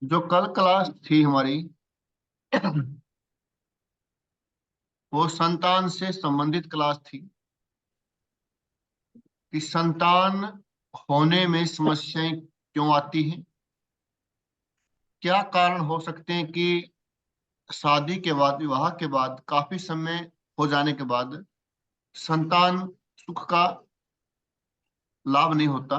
जो कल क्लास थी हमारी वो संतान से संबंधित क्लास थी कि संतान होने में समस्याएं क्यों आती हैं। क्या कारण हो सकते हैं कि शादी के बाद, विवाह के बाद, काफी समय हो जाने के बाद संतान सुख का लाभ नहीं होता।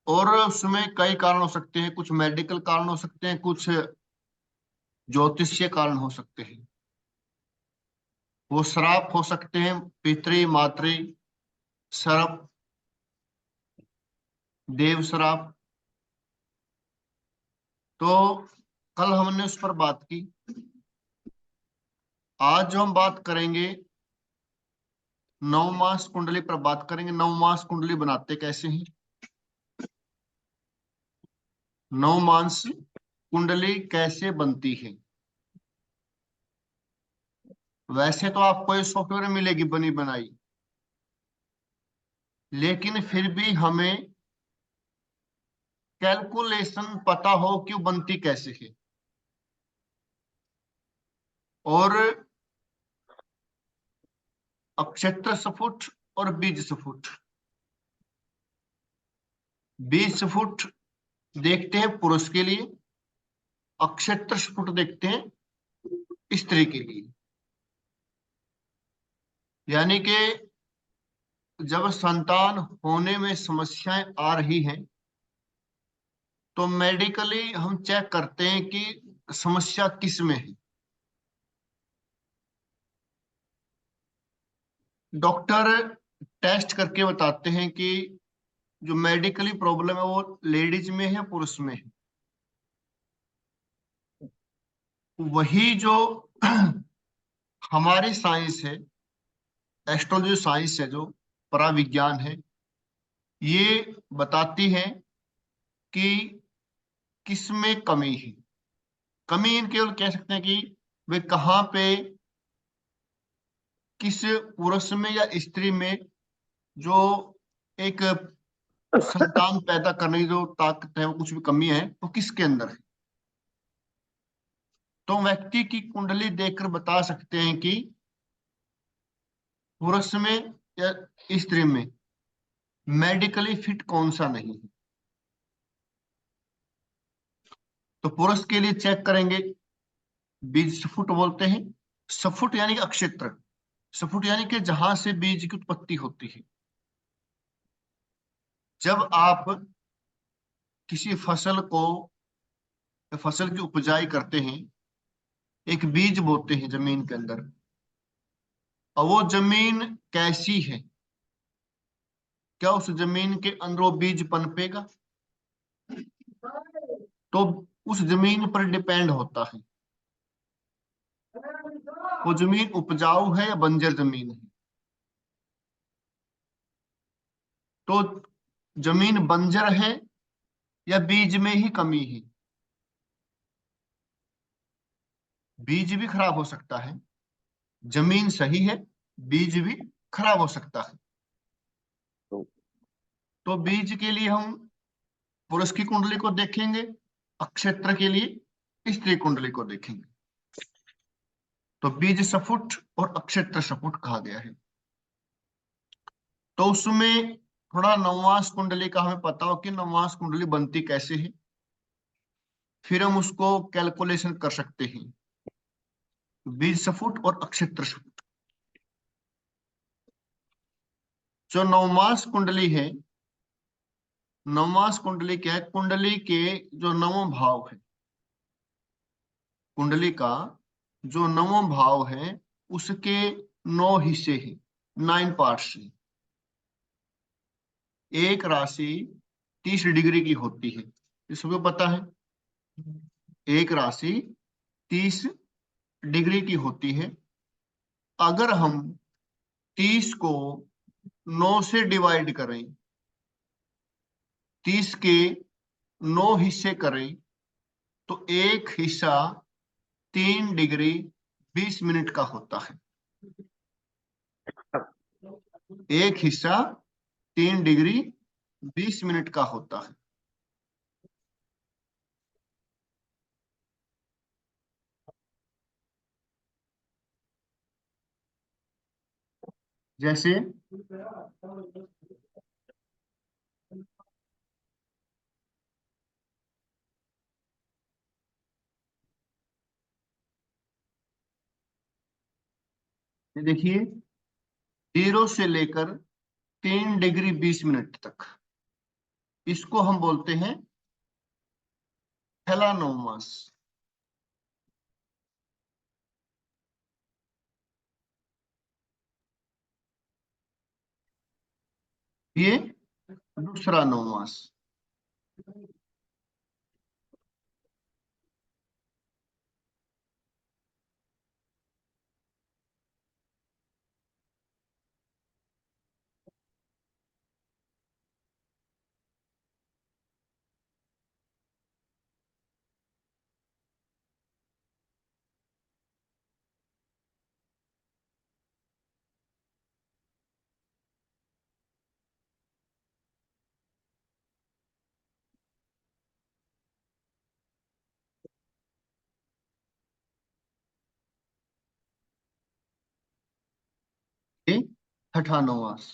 और उसमें कई कारण हो सकते हैं, कुछ मेडिकल कारण हो सकते हैं, कुछ ज्योतिषीय कारण हो सकते हैं। वो श्राप हो सकते हैं, पितृ मातृ श्राप, देव श्राप। तो कल हमने उस पर बात की। आज जो हम बात करेंगे, नवमास कुंडली पर बात करेंगे। नवमास कुंडली बनाते कैसे हैं, नवमास कुंडली कैसे बनती है। वैसे तो आपको ये सॉफ्टवेयर मिलेगी बनी बनाई, लेकिन फिर भी हमें कैलकुलेशन पता हो कि वो बनती कैसे है। और अक्षत्र स्फुट और बीज स्फुट। बीज स्फुट देखते हैं पुरुष के लिए, अक्षत्र स्फुट देखते हैं स्त्री के लिए। यानी कि जब संतान होने में समस्याएं आ रही हैं तो मेडिकली हम चेक करते हैं कि समस्या किस में है। डॉक्टर टेस्ट करके बताते हैं कि जो मेडिकली प्रॉब्लम है वो लेडीज में है, पुरुष में है। वही जो हमारी साइंस है, एस्ट्रोलॉजी साइंस है, जो पराविज्ञान है, ये बताती है कि किस में कमी है। कमी इन केवल कह सकते हैं कि वे कहाँ पे, किस पुरुष में या स्त्री में जो एक संतान पैदा करने की जो ताकत है, वो कुछ भी कमी है वो किसके अंदर है। तो व्यक्ति की कुंडली देखकर बता सकते हैं कि पुरुष में या स्त्री में मेडिकली फिट कौन सा नहीं है। तो पुरुष के लिए चेक करेंगे, बीज सफुट बोलते हैं। सफुट यानी कि अक्षेत्र, सफुट यानी कि जहां से बीज की उत्पत्ति होती है। जब आप किसी फसल को, फसल की उपजाई करते हैं, एक बीज बोते हैं जमीन के अंदर, और वो जमीन कैसी है, क्या उस जमीन के अंदर वो बीज पनपेगा, तो उस जमीन पर डिपेंड होता है वो जमीन उपजाऊ है या बंजर जमीन है। तो जमीन बंजर है या बीज में ही कमी है। बीज भी खराब हो सकता है, जमीन सही है, बीज भी खराब हो सकता है। तो बीज के लिए हम पुरुष की कुंडली को देखेंगे, अक्षेत्र के लिए स्त्री कुंडली को देखेंगे। तो बीज सफुट और अक्षेत्र सफुट कहा गया है। तो उसमें थोड़ा नवमास कुंडली का हमें पता हो कि नवमास कुंडली बनती कैसे है, फिर हम उसको कैलकुलेशन कर सकते हैं। बीज सफुट और अक्षेत्र सफुट। जो नवमास कुंडली है, नवमास कुंडली क्या है, कुंडली के जो नवम भाव है, कुंडली का जो नवम भाव है उसके 9 हिस्से हैं, 9 पार्ट्स हैं। एक राशि 30 डिग्री की होती है, ये सबको पता है। एक राशि 30 डिग्री की होती है। अगर हम 30 को 9 से डिवाइड करें, 30 के 9 हिस्से करें, तो एक हिस्सा 3 डिग्री 20 मिनट का होता है। एक हिस्सा 3 डिग्री 20 मिनट का होता है। जैसे ये देखिए, 0 से लेकर 3 डिग्री 20 मिनट तक, इसको हम बोलते हैं हेलानोमास। ये दूसरा नोमास। ये छठा नोमास।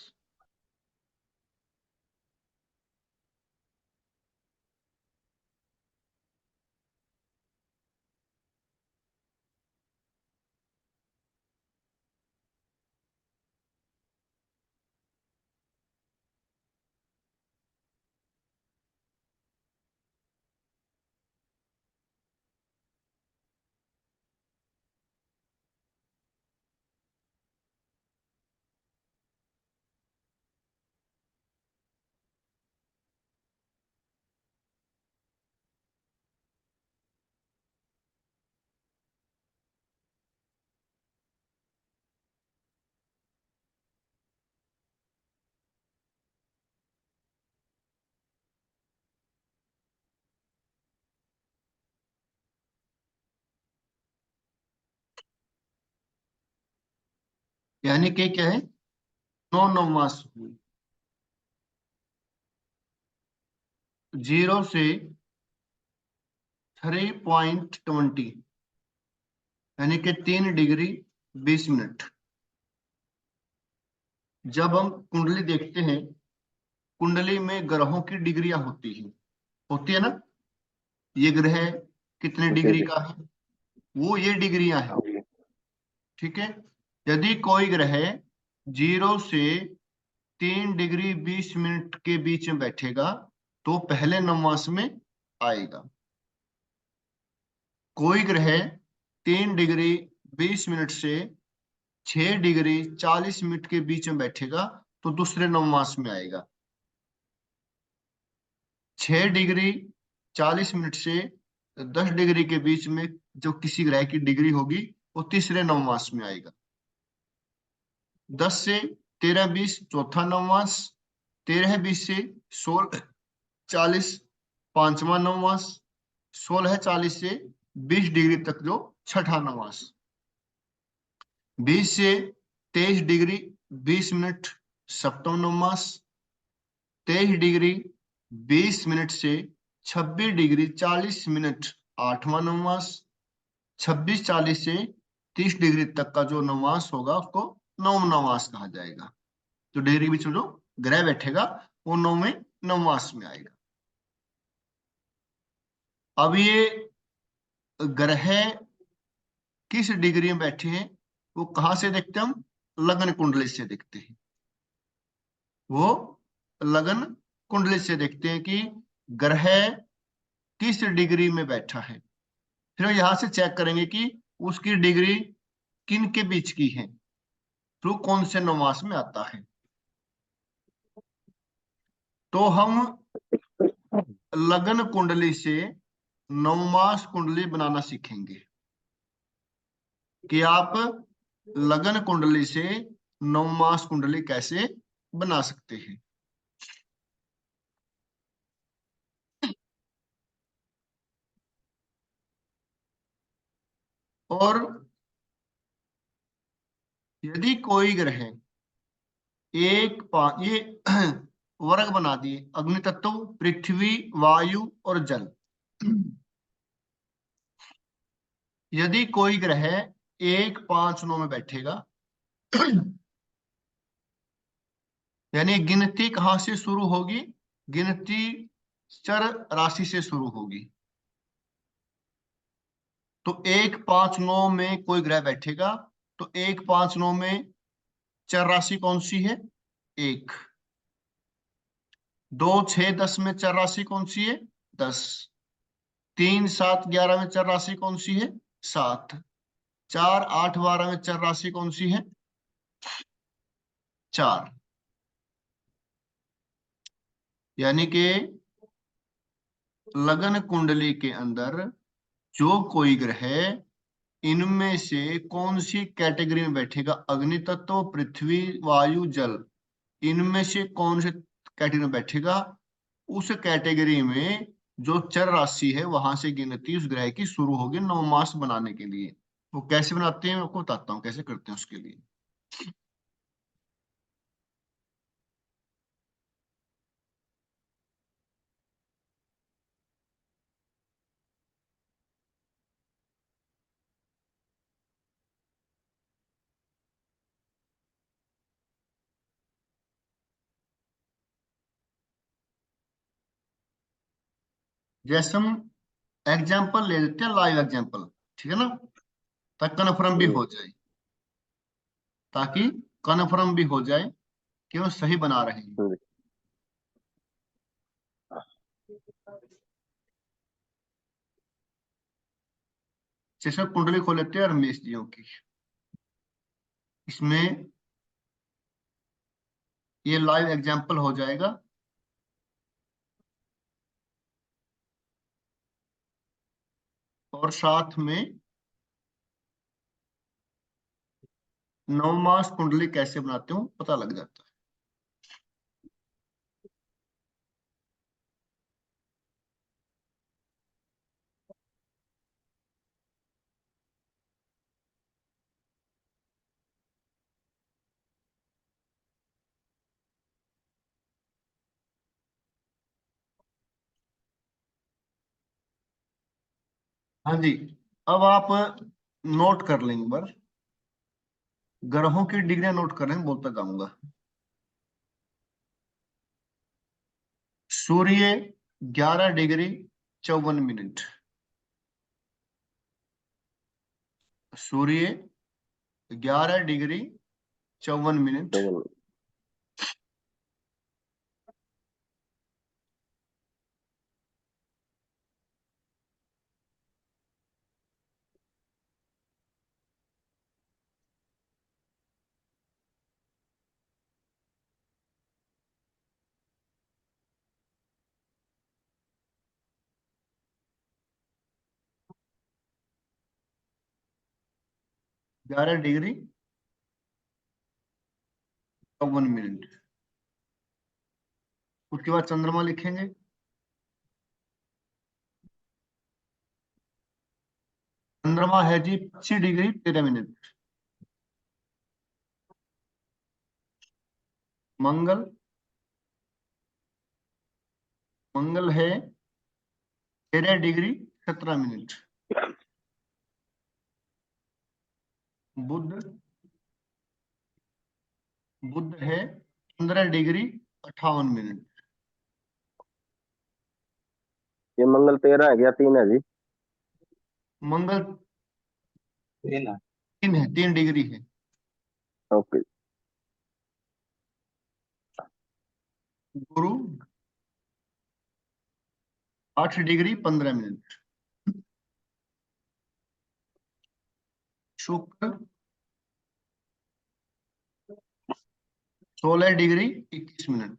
यानी कि क्या है, 9 नोमास हुए। 0 से 3.20, यानी कि 3 डिग्री 20 मिनट। जब हम कुंडली देखते हैं, कुंडली में ग्रहों की डिग्रियां होती है ना। ये ग्रह कितने ओके डिग्री जी। का है, वो ये डिग्रियां हैं। ओके। ठीक है। यदि कोई ग्रह 0 से 3 डिग्री 20 मिनट के बीच में बैठेगा तो पहले नवमास में आएगा। कोई ग्रह 3 डिग्री 20 मिनट से 6 डिग्री 40 मिनट के बीच में बैठेगा तो दूसरे नवमास में आएगा। 6 डिग्री 40 मिनट से 10 डिग्री के बीच में जो किसी ग्रह की डिग्री होगी वो तीसरे नवमास में आएगा। 10 से 13 20 चौथा नवमास। 13 20 से 16 40 पांचवा नवमास। 16 40 से 20 डिग्री तक जो छठा नवमास। 20 से 23 डिग्री 20 मिनट सप्तम नवमास। 23 डिग्री 20 मिनट से 26 डिग्री 40 मिनट आठवां नवमास। 26 40 से 30 डिग्री तक का जो नवमास होगा उसको नवम नवमास कहा जाएगा। जो डिग्री के बीच में जो ग्रह बैठेगा वो नौवें नवमास में आएगा। अब ये ग्रह किस डिग्री में बैठे हैं वो कहाँ से देखते हैं हम, लगन कुंडली से देखते हैं। वो लगन कुंडली से देखते हैं कि ग्रह किस डिग्री में बैठा है। फिर हम यहां से चेक करेंगे कि उसकी डिग्री किन के बीच की है, तो कौन से नवमास में आता है। तो हम लगन कुंडली से नवमास कुंडली बनाना सीखेंगे कि आप लगन कुंडली से नवमास कुंडली कैसे बना सकते हैं। और यदि कोई ग्रह ये वर्ग बना दिए, अग्नि तत्व, पृथ्वी, वायु और जल। यदि कोई ग्रह 1, 5, 9 में बैठेगा, यानी गिनती कहां से शुरू होगी? गिनती चर राशि से शुरू होगी। तो 1, 5, 9 में कोई ग्रह बैठेगा, तो 1, 5, 9 में चर राशि कौन सी है? 1। 2, 6, 10 में चर राशि कौन सी है? 10। 3, 7, 11 में चर राशि कौन सी है? 7। 4, 8, 12 में चर राशि कौन सी है? 4। यानी कि लगन कुंडली के अंदर जो कोई ग्रह इनमें से कौन सी कैटेगरी में बैठेगा? अग्नि तत्व, पृथ्वी, वायु, जल, इनमें से कौन से कैटेगरी में बैठेगा? उस कैटेगरी में जो चर राशि है वहां से गिनती उस ग्रह की शुरू होगी नवमास बनाने के लिए। वो कैसे बनाते हैं मैं आपको बताता हूँ कैसे करते हैं उसके लिए। जैसे हम एग्जाम्पल ले लेते हैं, लाइव एग्जाम्पल, ठीक है ना, ताकि कन्फर्म भी हो जाए, ताकि कन्फर्म भी हो जाए कि वो सही बना रहे हैं। जैसे कुंडली खोल लेते हैं रमेश जियों की, इसमें ये लाइव एग्जाम्पल हो जाएगा। और साथ में नवमास कुंडली कैसे बनाते हो पता लग जाता है। हाँ जी, अब आप नोट कर लेंगे बार, ग्रहों की डिग्रियां नोट कर लेंगे, बोलता जाऊंगा। सूर्य 11 डिग्री 54 मिनट। सूर्य 11 डिग्री 54 मिनट। 11 degree 54 minute. उसके बाद चंद्रमा लिखेंगे। चंद्रमा है जी 25 डिग्री 13 मिनट। मंगल, मंगल है 13 डिग्री 17 मिनट। बुध, बुध है 15 डिग्री 58 मिनट। ये मंगल 13 है क्या 3 है जी? मंगल 3 है, 3 डिग्री है। ओके। गुरु 8 डिग्री 15 मिनट। शुक्र 16 degree 21 minute.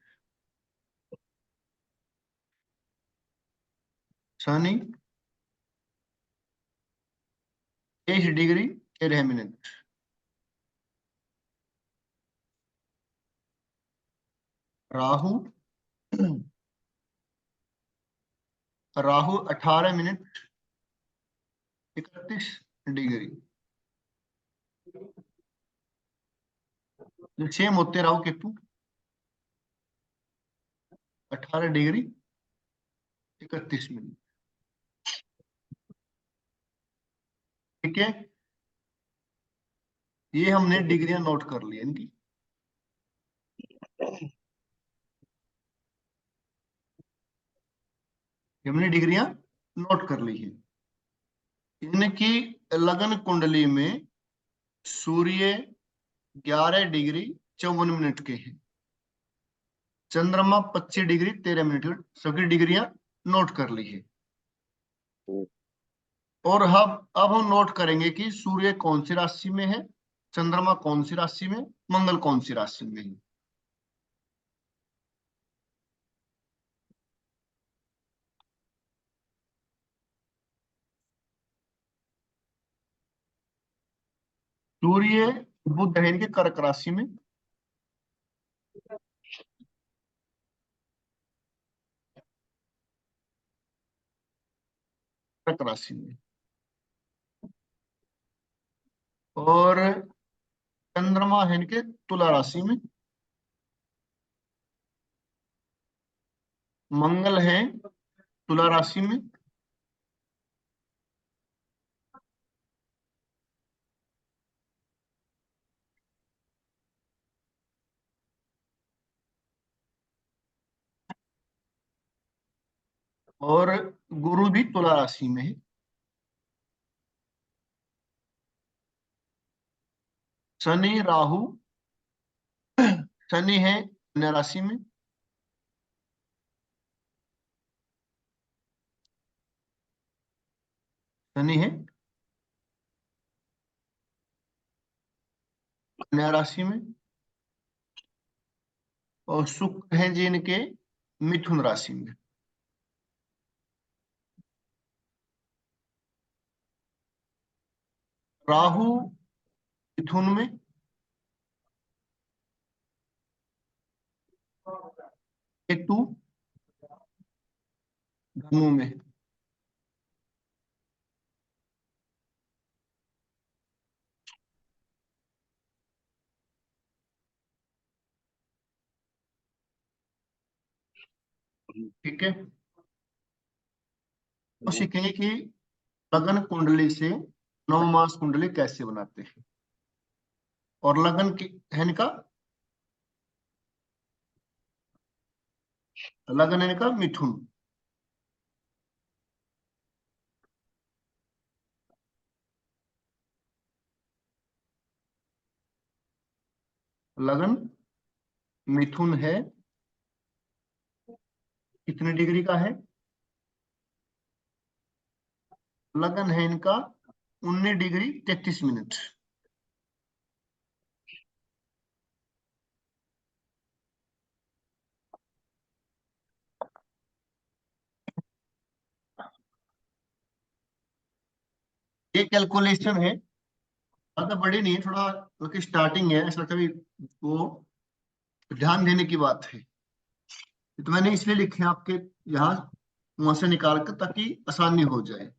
Shani 23 degree 13 minute. Rahu, Rahu 18 minute 31 degree. जो सेम होते हैं राहु केतु। 18 degree 31 minute. ठीक है, ये हमने डिग्रियां नोट कर ली इनकी। हमने डिग्रियां नोट कर ली है। इनकी लगन कुंडली में सूर्य 11 डिग्री 54 मिनट के हैं, चंद्रमा 25 डिग्री 13 मिनट, सबकी डिग्रियां नोट कर ली है। और अब हम नोट करेंगे कि सूर्य कौन सी राशि में है, चंद्रमा कौन सी राशि में, मंगल कौन सी राशि में है। सूर्य बुध है इनके कर्क राशि में, कर्क राशि में। और चंद्रमा है इनके तुला राशि में, मंगल है तुला राशि में, और गुरु भी तुला राशि में है। शनि राहु, शनि है कन्या राशि में, शनि है कन्या राशि में, और शुक्र है जी इनके मिथुन राशि में। राहु मिथुन में, केतु धनु में। ठीक है, तो सीखेंगे कि लगन कुंडली से नवमास कुंडली कैसे बनाते हैं। और लगन की है इनका, लगन है इनका मिथुन, लगन मिथुन है, कितने डिग्री का है, लगन है इनका 19 डिग्री 33 मिनट। ये कैलकुलेशन है, ज्यादा बड़ी नहीं है, थोड़ा क्योंकि स्टार्टिंग है, ऐसा कभी वो ध्यान देने की बात है। तो मैंने इसलिए लिखे हैं आपके यहाँ वहां से निकाल कर, ताकि आसानी हो जाए।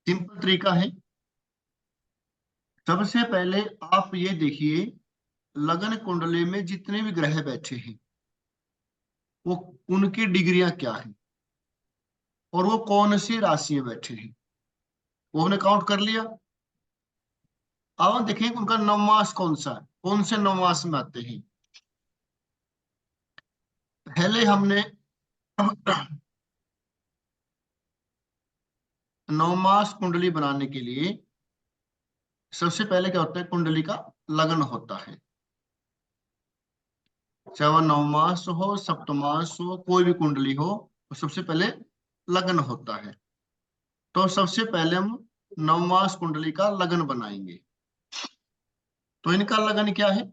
सिंपल तरीका है। सबसे पहले आप ये देखिए, लगन कुंडली में जितने भी ग्रह बैठे हैं वो उनकी डिग्रियां क्या है, और वो कौन सी राशि में बैठे हैं, वो हमने काउंट कर लिया। अब हम देखें उनका नवमास कौन सा है, कौन से नवमास में आते हैं। पहले हमने नवमास कुंडली बनाने के लिए सबसे पहले क्या होता है, कुंडली का लगन होता है। चाहे वह नवमास हो, सप्तमास हो, कोई भी कुंडली हो, तो सबसे पहले लगन होता है। तो सबसे पहले हम नवमास कुंडली का लगन बनाएंगे। तो इनका लगन क्या है,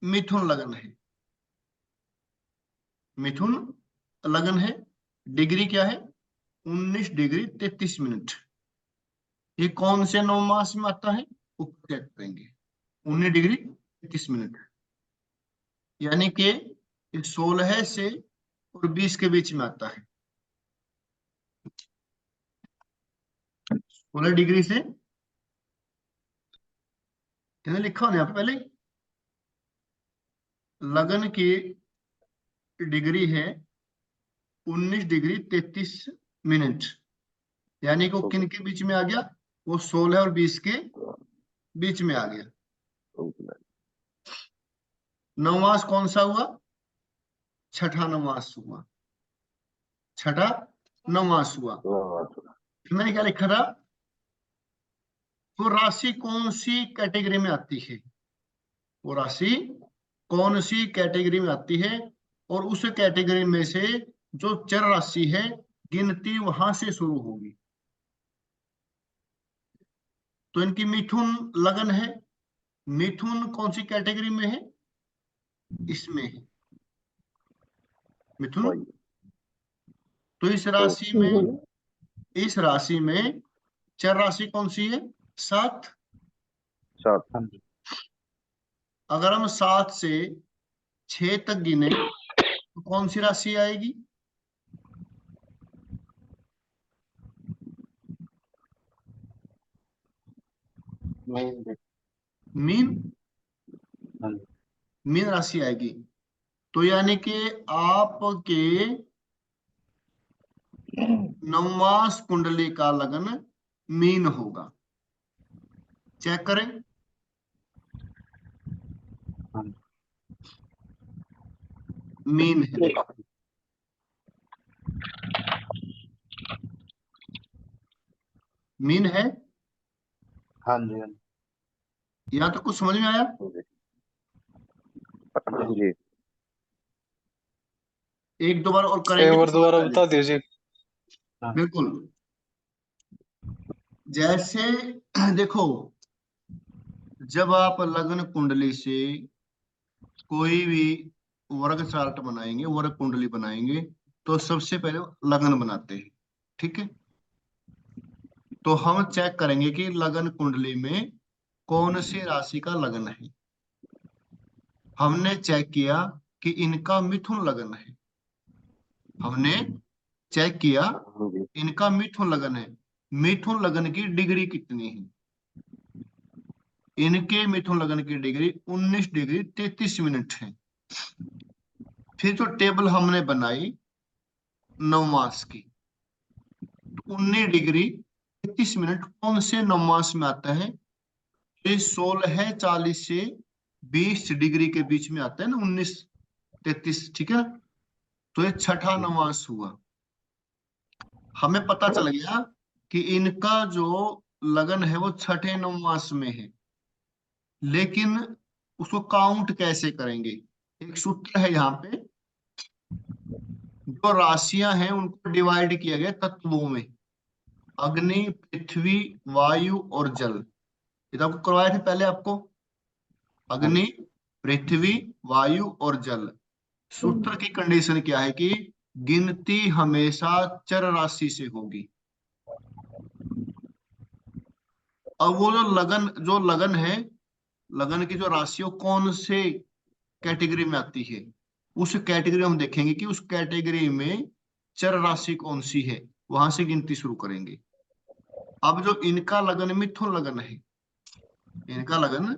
मिथुन लगन है, मिथुन लगन है। डिग्री क्या है, 19 डिग्री 33 मिनट। ये कौन से नवमास में आता है, ऊपर चेक करेंगे, 19 डिग्री 33 मिनट, यानी कि 16 से और 20 के बीच में आता है। 16 डिग्री से, लिखा होने यहाँ पे पहले, लगन की डिग्री है 19 डिग्री 33 मिनट, यानी कि वो किन के बीच में आ गया, वो 16 और 20 के बीच में आ गया। नवमास कौन सा हुआ, छठा नवमास हुआ, छठा नवमास हुआ। फिर मैंने क्या लिखा था, वो राशि कौन सी कैटेगरी में आती है, वो राशि कौन सी कैटेगरी में आती है, और उस कैटेगरी में से जो चर राशि है गिनती वहां से शुरू होगी। तो इनकी मिथुन लगन है, मिथुन कौन सी कैटेगरी में है, इसमें है मिथुन। तो इस राशि में चर राशि कौन सी है, 7। 7। अगर हम 7 से 6 तक गिने तो कौन सी राशि आएगी, मीन, मीन राशि आएगी। तो यानी कि आपके नवमास कुंडली का लगन मीन होगा। चेक करें, मीन है, मीन है। हाँ जी, हाँ यहाँ तो कुछ समझ में आया, जी। एक दो बार और एक करेंगे तो बार समझ दोबारा में आ बता जाएगा। दीजिए। बिल्कुल, जैसे देखो, जब आप लग्न कुंडली से कोई भी वर्ग चार्ट बनाएंगे, वर्ग कुंडली बनाएंगे, तो सबसे पहले लग्न बनाते हैं, ठीक है। तो हम चेक करेंगे कि लग्न कुंडली में कौन सी राशि का लगन है। हमने चेक किया कि इनका मिथुन लगन है, हमने चेक किया जी। इनका मिथुन लगन है। मिथुन लगन की डिग्री कितनी है, इनके मिथुन लगन की डिग्री 19 डिग्री 33 मिनट है। फिर जो टेबल हमने बनाई नवमास की, 19 डिग्री 33 मिनट कौन से नवमास में आता है, ये 16:40 से 20 डिग्री के बीच में आता है ना, 19:33, ठीक है। तो ये छठा नवमास हुआ। हमें पता चल गया कि इनका जो लगन है वो छठे नवमास में है, लेकिन उसको काउंट कैसे करेंगे। एक सूत्र है यहाँ पे, जो राशियां हैं उनको डिवाइड किया गया तत्वों में, अग्नि, पृथ्वी, वायु और जल। ये तो आपको करवाए थे पहले आपको, अग्नि, पृथ्वी, वायु और जल। सूत्र की कंडीशन क्या है कि गिनती हमेशा चर राशि से होगी। अब वो जो लगन है, लगन की जो राशियों कौन से कैटेगरी में आती है, उस कैटेगरी में हम देखेंगे कि उस कैटेगरी में चर राशि कौन सी है, वहां से गिनती शुरू करेंगे। अब जो इनका लगन मिथुन लगन है, इनका लगन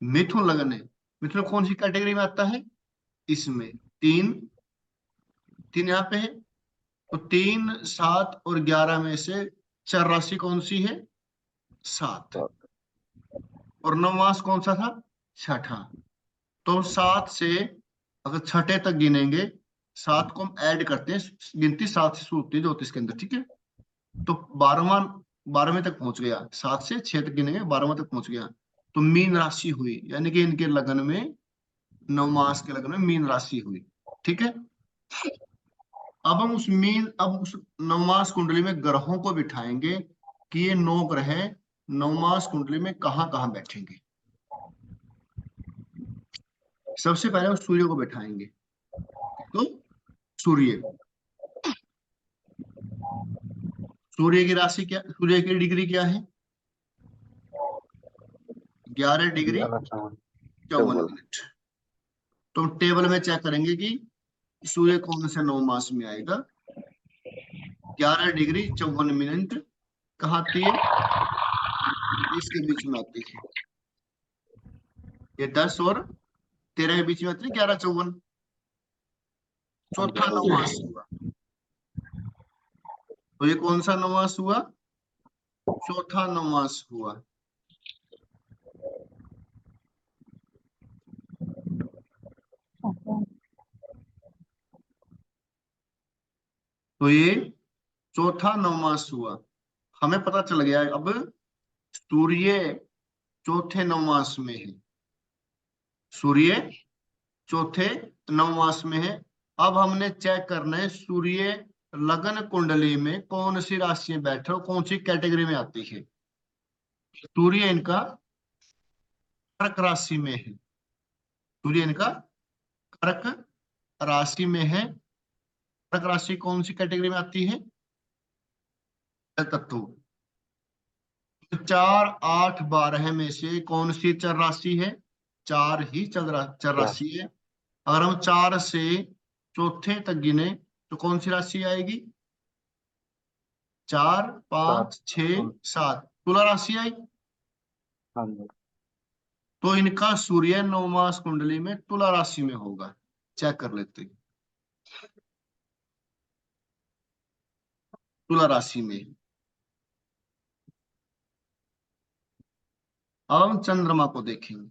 मिथुन लगन है, मिथुन कौन सी कैटेगरी में आता है, इसमें तीन, तीन यहाँ पे है। तो 3, 7 और 11 में से चर राशि कौन सी है, 7। और नवमास कौन सा था, छठा। तो 7 से अगर छठे तक गिनेंगे, 7 को हम ऐड करते हैं, गिनती 7 से शुरू होती है ज्योतिष के अंदर, ठीक है। तो 12वें तक पहुंच गया, 7 से 6 तक गिनेंगे, 12वें तक पहुंच गया। तो मीन राशि हुई, यानी कि इनके लगन में, नवमास के लगन में मीन राशि हुई, ठीक है। अब उस नवमास कुंडली में ग्रहों को बिठाएंगे कि ये 9 ग्रह नवमास कुंडली में कहाँ कहाँ बैठेंगे। सबसे पहले हम सूर्य को बैठाएंगे। तो सूर्य, सूर्य की राशि क्या, सूर्य की डिग्री क्या है, 11 डिग्री 54 मिनट। तो टेबल में चेक करेंगे कि सूर्य कौन से 9 मास में आएगा। 11 डिग्री 54 मिनट कहाँ आती है, इसके बीच में आती है। ये 10 और 13 के बीच में आती है 11 54। चौथा नवमास हुआ। तो ये कौन सा नवमास हुआ? चौथा नवमास हुआ। तो ये चौथा नवमास हुआ। हमें पता चल गया अब सूर्य चौथे नवमास में है। सूर्य चौथे नवमास में है। अब हमने चेक करना है सूर्य लगन कुंडली में कौन सी राशि में बैठे और कौन सी कैटेगरी में आती है। सूर्य इनका कर्क राशि में है। सूर्य इनका कर्क राशि में है। कर्क राशि कौन सी कैटेगरी में आती है? जल तत्व। तो 4, 8, 12 में से कौन सी चर राशि है? 4 ही चर राशि है। अगर हम 4 से चौथे तक गिने तो कौन सी राशि आएगी? 4, 5, 6, 7 तुला राशि आई। हाँ जी। तो इनका सूर्य नवमास कुंडली में तुला राशि में होगा। चेक कर लेते हैं। तुला राशि में। अब हम चंद्रमा को देखेंगे।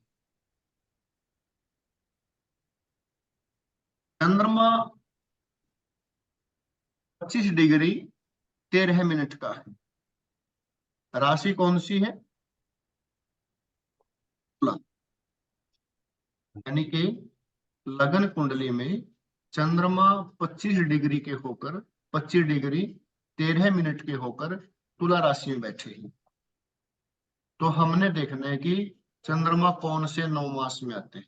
चंद्रमा 25 डिग्री 13 मिनट का है। राशि कौन सी है? तुला। यानी कि लगन कुंडली में चंद्रमा 25 डिग्री के होकर 25 डिग्री 13 मिनट के होकर तुला राशि में बैठे हैं। तो हमने देखना है कि चंद्रमा कौन से 9 मास में आते हैं।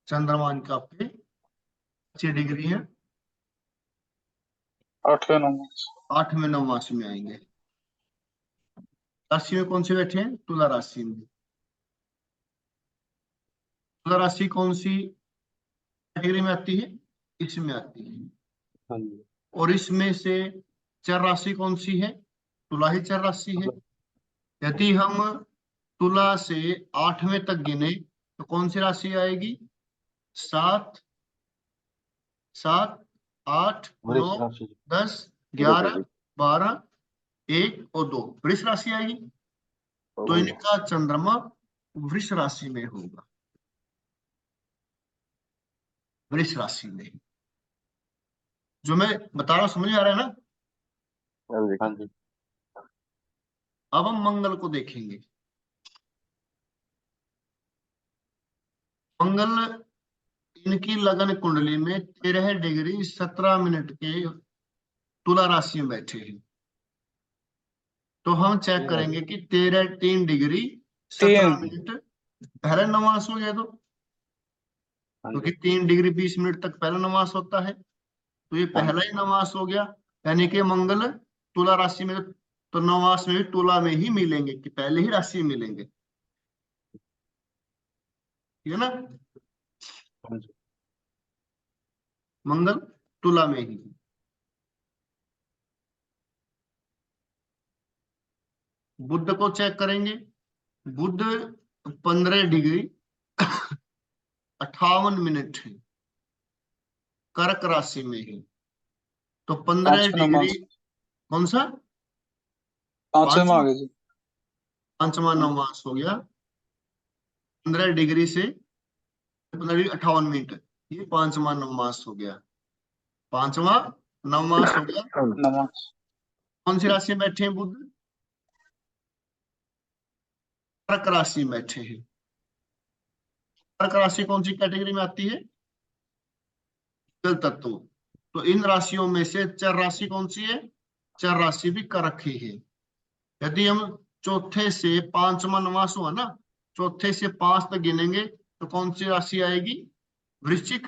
चंद्रमा इनका पे 25 डिग्री है। 8वें नंबर। 8वें 9 मास में आएंगे। राशि में कौन से बैठे हैं? तुला राशि में। तुला राशि कौन सी कैटेगरी में आती है? इसमें आती है। हाँ जी। और इसमें से चर राशि कौन सी है? तुला ही चर राशि है। यदि हम तुला से 8वें तक गिने तो कौन सी राशि आएगी? 7, 7, 8, 9, वृष राशि। 10, वृष 11, राशि। 12, 1 और 2 वृष राशि आएगी। तो हाँ जी। इनका चंद्रमा वृष राशि में होगा। वृष राशि में। जो मैं बता रहा हूं समझ में आ रहा है ना? हाँ जी। हाँ जी। अब हम मंगल को देखेंगे। मंगल इनकी लगन कुंडली में 13 डिग्री 17 मिनट के तुला राशि में बैठे हैं। तो हम चेक करेंगे कि 3 डिग्री 17 मिनट पहला नवांश हो गया। तो हाँ क्योंकि जी। 3 डिग्री 20 मिनट तक पहला नवांश होता है। तो ये हाँ पहला जी। ही नवांश हो गया। यानी कि मंगल तुला राशि में। तो नवांश में भी तुला में ही मिलेंगे कि पहले ही राशि में मिलेंगे। ठीक है ना? हाँ जी। मंगल तुला में ही। बुध को चेक करेंगे। बुध 15 डिग्री 58 मिनट है। कर्क राशि में है। तो 15 5वें डिग्री नंबर। कौन सा? 5वें में आ पांचवा। गए जी। पांचवा हाँ। नवमास हो गया। 15 डिग्री से 15 डिग्री 58 मिनट। ये पांचवा नवमास हो गया। पांचवा नवमास हो गया। नमस। कौन सी राशि में बैठे हैं बुध? कर्क राशि में बैठे हैं। कर्क राशि कौन सी कैटेगरी में आती है? जल तत्व। तो इन राशियों में से चर राशि कौन सी है? चर राशि भी कर्क ही है। यदि हम चौथे से पांचवा नवास हुआ ना, चौथे से 5 तक गिनेंगे तो कौन सी राशि आएगी? वृश्चिक।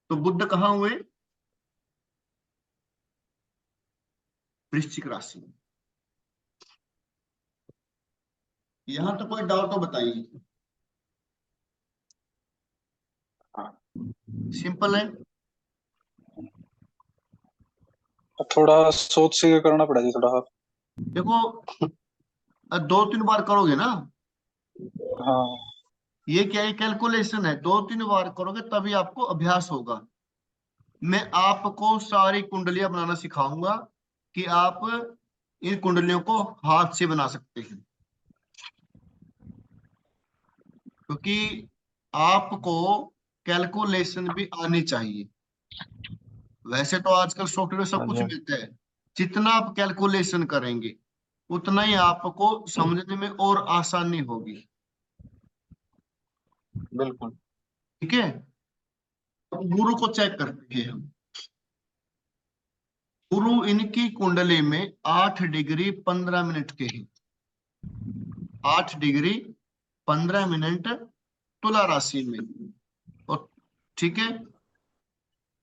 तो बुध कहाँ हुए? वृश्चिक राशि में। यहां तो कोई डाउट तो बताइए। सिंपल है। अब थोड़ा सोच से करना पड़ेगा जी, थोड़ा। देखो 2-3 बार करोगे ना हाँ ये क्या है, कैलकुलेशन है, 2-3 बार करोगे तभी आपको अभ्यास होगा। मैं आपको सारी कुंडलियां बनाना सिखाऊंगा कि आप इन कुंडलियों को हाथ से बना सकते हैं, क्योंकि आपको कैलकुलेशन भी आनी चाहिए। वैसे तो आजकल सॉफ्टवेयर सब हाँ कुछ जी, मिलता है, जितना आप कैलकुलेशन करेंगे उतना ही आपको समझने में और आसानी होगी। बिल्कुल। ठीक है, अब गुरु को चेक करते हैं हम। गुरु इनकी कुंडली में 8 डिग्री 15 मिनट के हैं। 8 डिग्री 15 मिनट तुला राशि में। और ठीक है, तो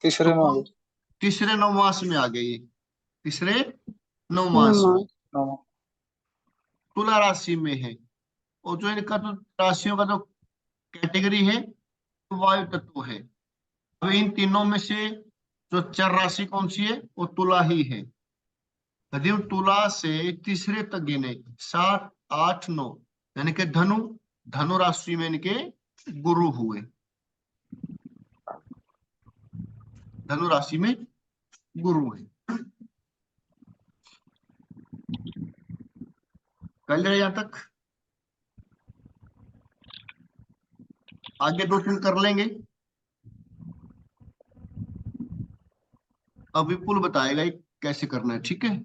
तीसरे में आ गए। तीसरे नवमास में आ गए ये, तीसरे नवमास में हाँ तुला राशि में है। और जो इनका तो राशियों का जो कैटेगरी है वो वायु तत्व है। अब इन तीनों में से जो चर राशि कौन सी है, वो तुला ही है। यदि हम तुला से तीसरे तक गिने, 7 8 9, यानी कि धनु, धनु राशि में इनके गुरु हुए, धनु राशि में गुरु है। कल रहे यहां तक, आगे 2 3 कर लेंगे। अब विपुल बताएगा ये कैसे करना है, ठीक है।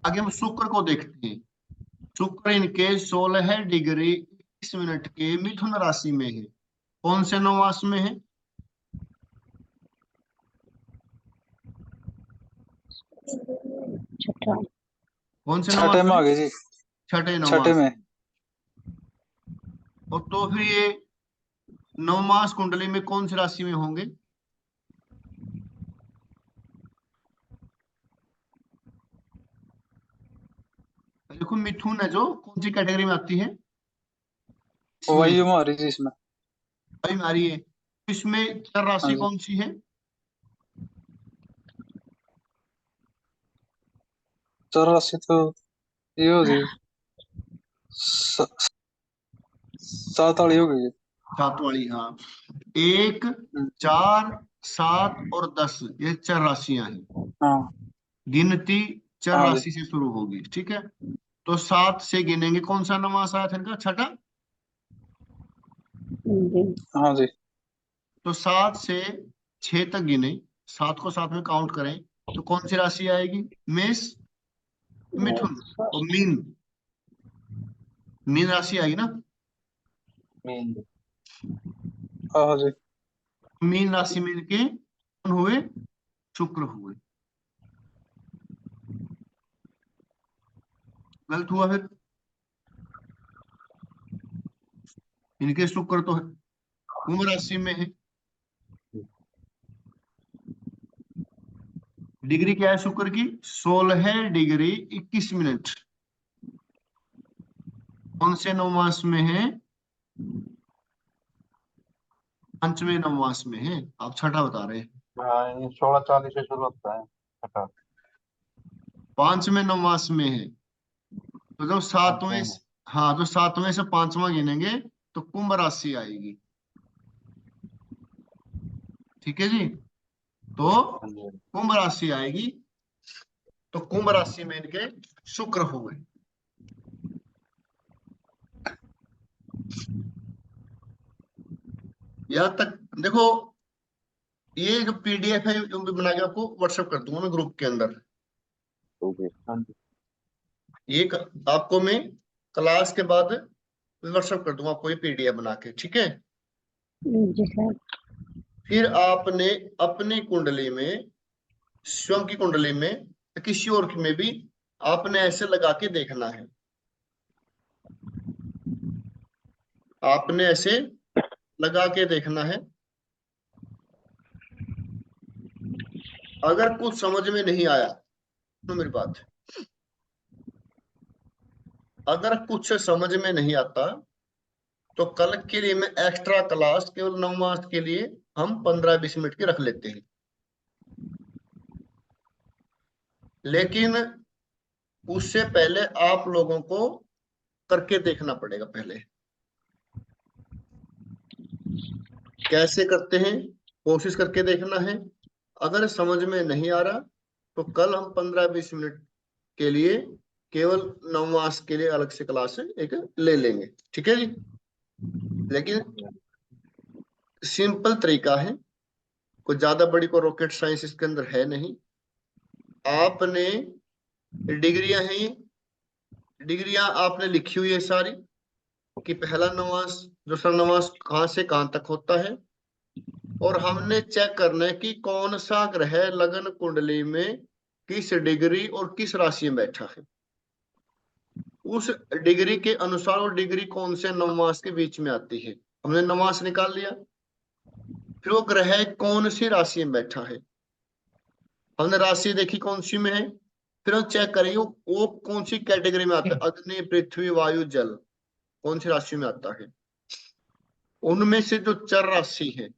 आगे हम शुक्र को देखते हैं। शुक्र इनके 16 डिग्री 21 मिनट के मिथुन राशि में है। कौन से नवमास में है? कौन से छठे नवमास में में? आ गए जी। छठे छठे नवमास में। में। और तो फिर ये नवमास कुंडली में कौन सी राशि में होंगे? देखो मिथुन है जो कौन सी कैटेगरी में आती है, इसमें वायु में आ रही जी इसमें। भाई मारी है। इसमें चर हाँ राशि जी। कौन सी है? चौरासी तो ये हो गई। स- सात वाली हो गई। सात वाली, हाँ। 1 4 7 और 10, ये चर राशियां हैं। हाँ गिनती चर हाँ जी। राशि से शुरू होगी, ठीक है। तो 7 से गिनेंगे, कौन सा नवास आया था इनका, छठा। हाँ जी। तो 7 से 6 तक गिने, 7 को साथ में काउंट करें, तो कौन सी राशि आएगी? मेष, मिथुन और मीन। मीन राशि आएगी ना। हाँ हाँ जी। मीन राशि में इनके कौन हुए? शुक्र हुए। गलत हुआ फिर, इनके शुक्र तो कुंभ राशि में है। डिग्री क्या है शुक्र की? 16 डिग्री 21 मिनट। कौन से नवमास में है? पंचवें नवमास में है। आप छठा बता रहे हैं। हाँ, ये 16:40 से शुरू होता है छठा। पांचवें नवमास में है। तो जब सातवें, पांचवें में। हाँ, जो सातवें से पांचवा गिनेंगे तो कुंभ राशि आएगी। ठीक है जी। तो हाँ जी। कुंभ राशि आएगी। तो कुंभ राशि में इनके शुक्र हुए। यहाँ तक देखो, ये जो पीडीएफ है जो मैं बना के आपको व्हाट्सएप कर दूंगा मैं ग्रुप के अंदर। ठीक है। हाँ जी। आपको मैं क्लास के बाद व्हाट्सएप कर दूंगा आपको ये पीडीएफ बना के, ठीक है। जी सर। फिर आपने अपनी कुंडली में, स्वयं की कुंडली में या किसी और की में भी आपने ऐसे लगा के देखना है। आपने ऐसे लगा के देखना है। अगर कुछ समझ में नहीं आया तो मेरी बात, अगर कुछ समझ में नहीं आता तो कल के लिए मैं एक्स्ट्रा क्लास केवल 9 मास के लिए हम 15 20 मिनट की रख लेते हैं। लेकिन उससे पहले आप लोगों को करके देखना पड़ेगा। पहले कैसे करते हैं कोशिश करके देखना है। अगर समझ में नहीं आ रहा तो कल हम 15-20 मिनट के लिए केवल नवमास के लिए अलग से क्लास एक ले लेंगे, ठीक है जी। लेकिन सिंपल तरीका है, कोई ज्यादा बड़ी को रॉकेट साइंस इसके अंदर है नहीं। आपने डिग्रियां हैं, डिग्रियां आपने लिखी हुई है सारी कि पहला नवास दूसरा नवास कहां से कहां तक होता है, और हमने चेक करना है कि कौन सा ग्रह लगन कुंडली में किस डिग्री और किस राशि में बैठा है। उस डिग्री के अनुसार वो डिग्री कौन से नवमास के बीच में आती है, हमने नवमास निकाल लिया। फिर वो ग्रह कौन सी राशि में बैठा है, हमने राशि देखी कौन सी में है। फिर हम चेक करेंगे वो कौन सी कैटेगरी में आता है, अग्नि पृथ्वी वायु जल कौन सी राशि में आता है। उनमें से जो चर राशि है,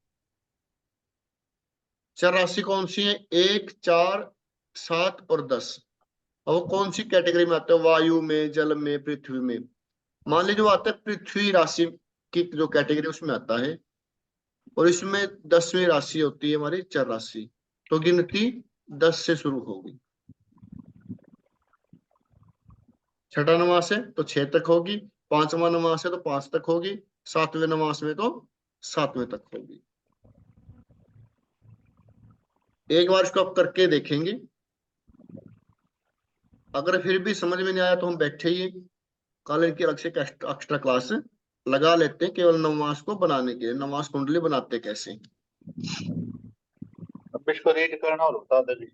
चर राशि कौन सी है, 1, 4, 7 और 10, और वो कौन सी कैटेगरी में आता है, वायु में जल में पृथ्वी में। मान लीजिए वो आता है पृथ्वी राशि की जो कैटेगरी उसमें आता है, और इसमें 10वीं राशि होती है हमारी चर राशि, तो गिनती 10 से शुरू होगी। छठा नमास है तो 6 तक होगी, पांचवा नमास है तो 5 तक होगी, सातवें नमास में तो 7वें तक होगी। एक बार इसको आप करके देखेंगे। अगर फिर भी समझ में नहीं आया तो हम बैठे ही कल इनकी अलग से एक्स्ट्रा क्लास लगा लेते हैं केवल नवमास को बनाने के लिए। नवमास कुंडली बनाते कैसे हैं। अब इसको रीड करना और बता दो जी।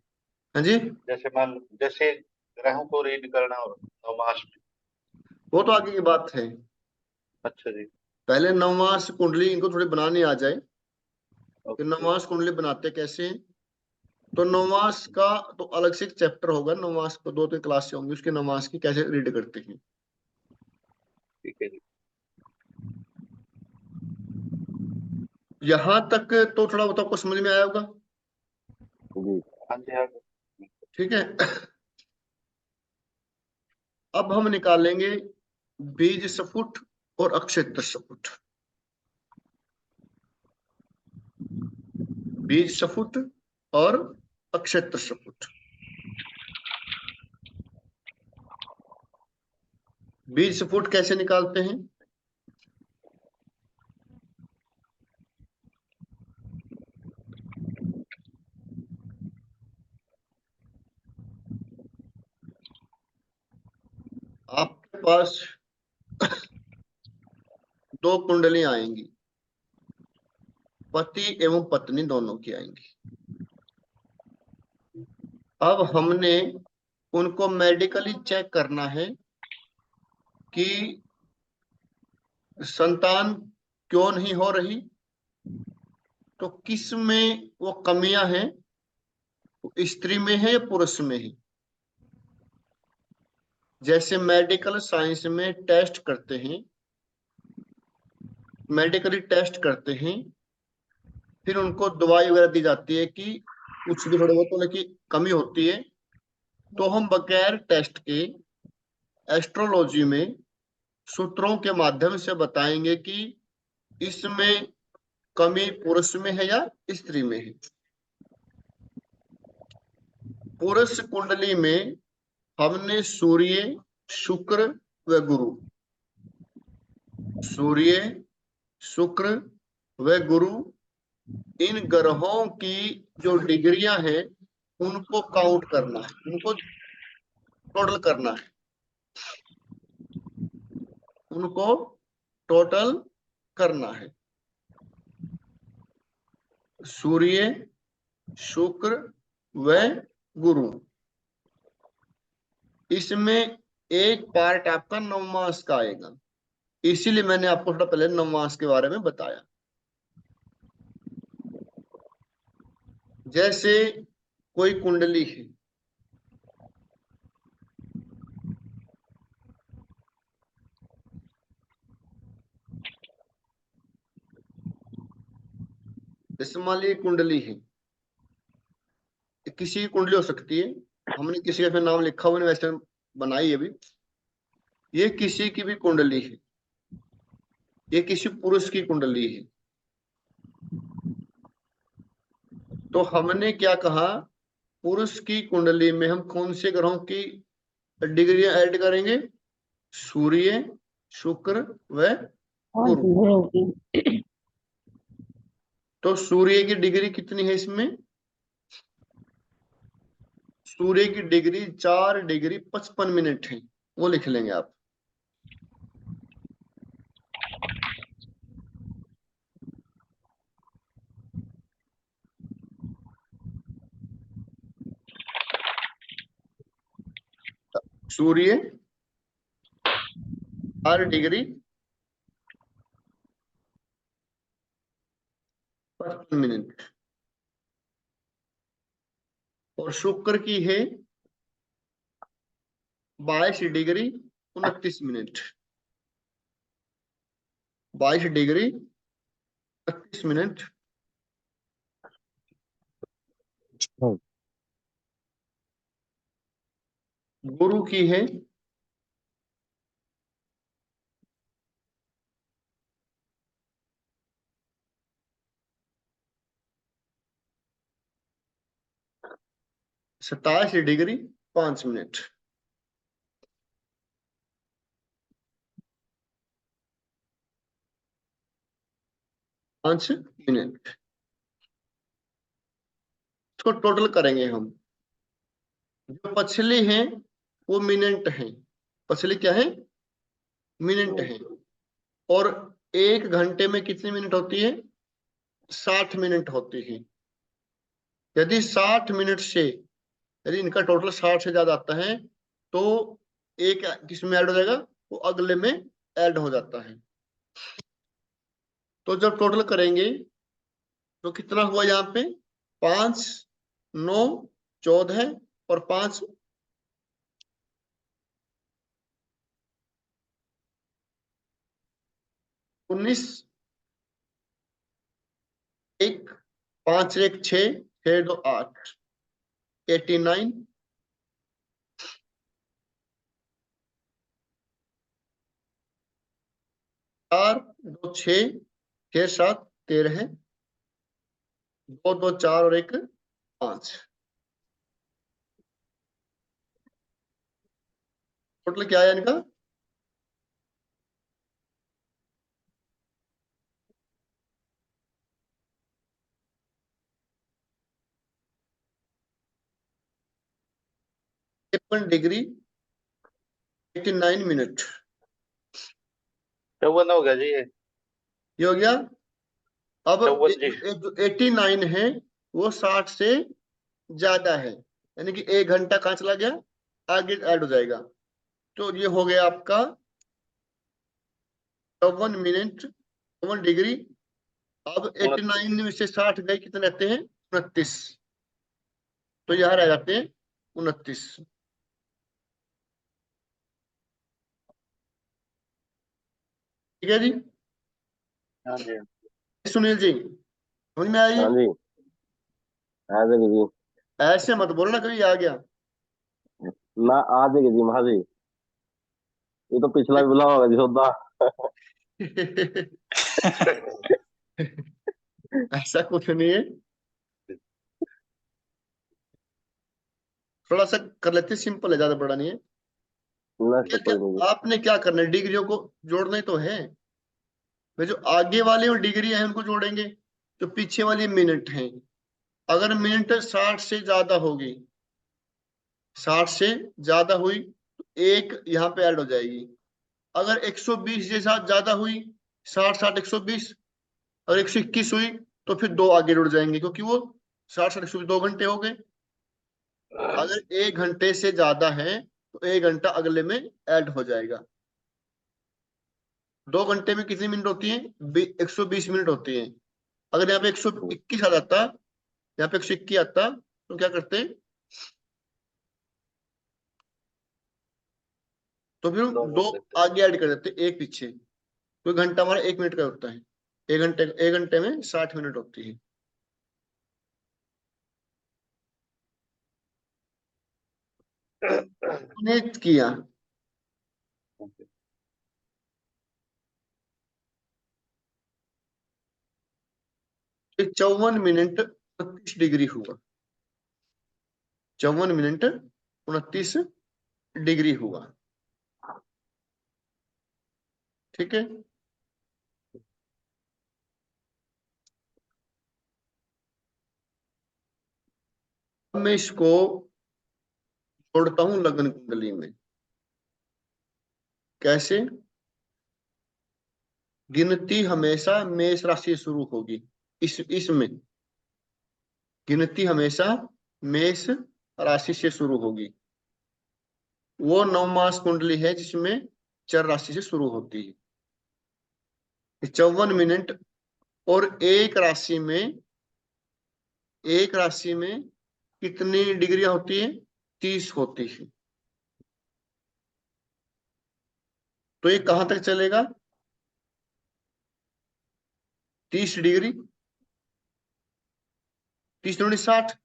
हाँ जी, जैसे ग्रहों को रीड करना और नवमास में। वो तो आगे की बात है। अच्छा जी। पहले नवमास कुंडली इनको थोड़ी बनानी आ जाए कि ओके। नवमास कुंडली बनाते कैसे हैं। तो नवमास का तो अलग से एक चैप्टर होगा, नवमास को 2-3 क्लास होंगी उसके, नवमास की कैसे रीड करते हैं। ठीक है जी। यहां तक तो थोड़ा बहुत आपको समझ में आया होगा, जी हाँ जी हाँ जी। ठीक है। अब हम निकालेंगे बीज सफुट और अक्षेत्र सफुट। बीज सफुट और अक्षेत्र सफुट। बीज सफुट कैसे निकालते हैं, आपके पास 2 कुंडलियां आएंगी, पति एवं पत्नी दोनों की आएंगी। अब हमने उनको मेडिकली चेक करना है कि संतान क्यों नहीं हो रही, तो किस में वो कमियां हैं, स्त्री में है या पुरुष में है। जैसे मेडिकल साइंस में टेस्ट करते हैं, मेडिकली टेस्ट करते हैं, फिर उनको दवाई वगैरह दी जाती है कि कुछ भी थोड़े बहुत की कमी होती है, तो हम बगैर टेस्ट के एस्ट्रोलॉजी में सूत्रों के माध्यम से बताएंगे कि इसमें कमी पुरुष में है या स्त्री में है। पुरुष कुंडली में हमने सूर्य शुक्र व गुरु, सूर्य शुक्र व गुरु इन ग्रहों की जो डिग्रियां हैं उनको काउंट करना है, उनको टोटल करना है, उनको टोटल करना है। सूर्य शुक्र व गुरु, इसमें एक पार्ट आपका नवमास का आएगा, इसीलिए मैंने आपको थोड़ा पहले नवमास के बारे में बताया। जैसे कोई कुंडली है, जैसे मान लीजिए कुंडली है, किसी की कुंडली हो सकती है, हमने किसी का फिर नाम लिखा हुआ नहीं वैसे बनाई अभी। ये किसी की भी कुंडली है, ये किसी पुरुष की कुंडली है। तो हमने क्या कहा, पुरुष की कुंडली में हम कौन से ग्रहों की डिग्रियां ऐड करेंगे? सूर्य, शुक्र व और गुरु। गुरु की। तो सूर्य की डिग्री कितनी है इसमें? सूर्य की डिग्री 4 डिग्री 55 मिनट है, वो लिख लेंगे आप। सूर्य 4 डिग्री 55 मिनट, और शुक्र की है 22 डिग्री 29 मिनट। 22 degree 29 minute. गुरु की है 27 डिग्री 5 मिनट। पांच मिनट। इसको टोटल करेंगे हम। जो पछली है वो मिनट है, पछली क्या है? मिनट है। और 1 घंटे में कितनी मिनट होती है? 60 मिनट होती है। यदि 60 मिनट से, यदि इनका टोटल 60 से ज्यादा आता है तो एक किसमें ऐड हो जाएगा? वो अगले में ऐड हो जाता है। तो जब टोटल करेंगे तो कितना हुआ यहाँ पे? 5 9 14 और 5 19, एक 5 1 6 6 2 8, 89, 4 2 6 6 7 13, 2 2 4 और 1 5। टोटल क्या है इनका? Degree 89 minute. 54 हो गया जी ये। ये हो गया। अब 54 जी। 89 है वो 60 से ज्यादा है, यानी कि 1 घंटा कहाँ चला गया? आगे ऐड हो जाएगा। तो ये हो गया आपका 54 मिनट 54 डिग्री। अब 89 में से 60 गए, कितने रहते हैं? 29। तो यहाँ रह जाते हैं 29। ठीक है जी। हाँ जी। सुनील जी, समझ में आई? हाँ जी, आ जाएगी जी। ऐसे मत बोलना कभी आ गया। ना आ जाएगी जी महा जी। ये तो पिछला भी बुला होगा जी सौदा। ऐसा कुछ नहीं है, थोड़ा सा कर लेते, सिंपल है, ज्यादा बड़ा नहीं है। ना क्या तो क्या कोई नहीं जी। आपने क्या करना है? डिग्रियों को जोड़ना ही तो है। वे जो आगे वाली और डिग्री है उनको जोड़ेंगे, जो पीछे वाली मिनट है। अगर मिनट 60 से ज्यादा होगी, 60 से ज्यादा हुई तो एक यहाँ पे ऐड हो जाएगी। अगर 120 जैसा ज्यादा हुई, 60 60 120, और 121 हुई, तो फिर दो आगे जुड़ जाएंगे, क्योंकि वो 60 60 120 2 घंटे हो गए। अगर 1 घंटे से ज्यादा है तो 1 घंटा अगले में ऐड हो जाएगा। 2 घंटे में कितनी मिनट होती है? 120 मिनट होती है। अगर यहाँ पे 121 आ जाता, यहाँ पे 121 आता, तो क्या करते हैं? तो फिर दो दो जोड़ देते हैं। आगे ऐड कर देते, एक पीछे। तो घंटा हमारा 1 मिनट का होता है। 1 घंटे में 60 मिनट होती है। ने किया। 54 मिनट 29 डिग्री हुआ। 54 मिनट 29 डिग्री हुआ। ठीक है। मैं इसको जोड़ता हूं लग्न कुंडली में। कैसे? गिनती हमेशा मेष राशि से शुरू होगी। इसमें गिनती हमेशा मेष राशि से शुरू होगी। वो 9 मास कुंडली है जिसमें चर राशि से शुरू होती है। 54 मिनट और एक राशि में कितनी डिग्रियां होती है? 30 होती है। तो ये कहां तक चलेगा? 30 डिग्री। 30 दूनी 60।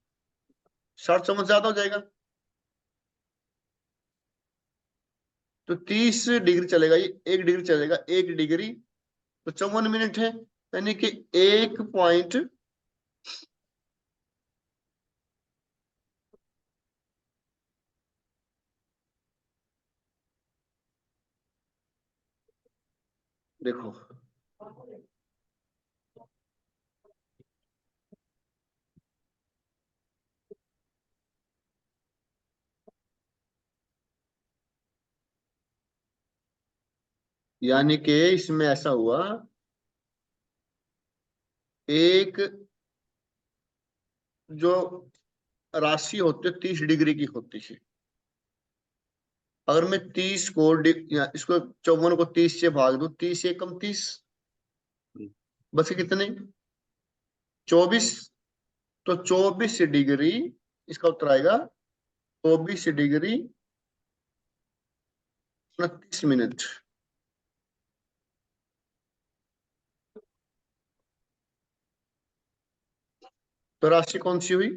60 चम्मच ज्यादा हो जाएगा। तो 30 डिग्री चलेगा, ये 1 डिग्री चलेगा। 1 डिग्री तो 54 मिनट है, यानी कि 1 पॉइंट देखो, यानी कि इसमें ऐसा हुआ, एक जो राशि होती है 30 डिग्री की होती है। अगर मैं 30 को इसको 54 को 30 से भाग दूं, 30 एकम 30, बस कितने? 24। तो 24 डिग्री, इसका उत्तर आएगा 24 डिग्री 29 मिनट। तो राशि कौन सी हुई?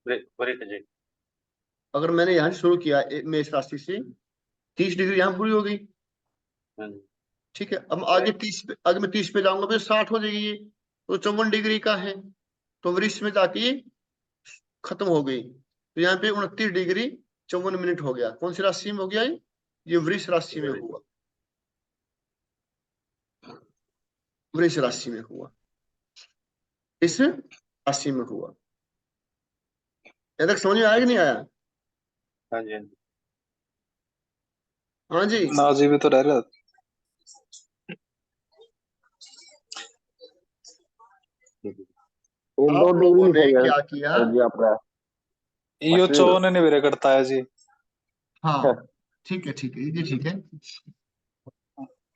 वृक जी। अगर मैंने यहां से शुरू किया मेष राशि से, 30 डिग्री यहां पूरी हो गई। हाँ जी। ठीक है। अब आगे 30 पे, अगर मैं 30 पे जाऊंगा तो 60 हो जाएगी ये। तो 54 डिग्री का है, तो वृष में जाके ये खत्म हो गई। तो यहाँ पे 29 डिग्री 54 मिनट हो गया। कौन सी राशि में हो गया ये वृष राशि में हुआ। वृष राशि में हुआ। इस राशि में हुआ। यहाँ तक समझ में आया कि नहीं आया? हाँ जी, हाँ जी। हाँ जी। ना जी भी तो रह रहा। एक दो आप डिग्री लोगों ने लिखेगा क्या किया? सर जी आपका। यो अश्विन। 54 ने मेरे करता है जी। हाँ ठीक है, ठीक है, ये ठीक है।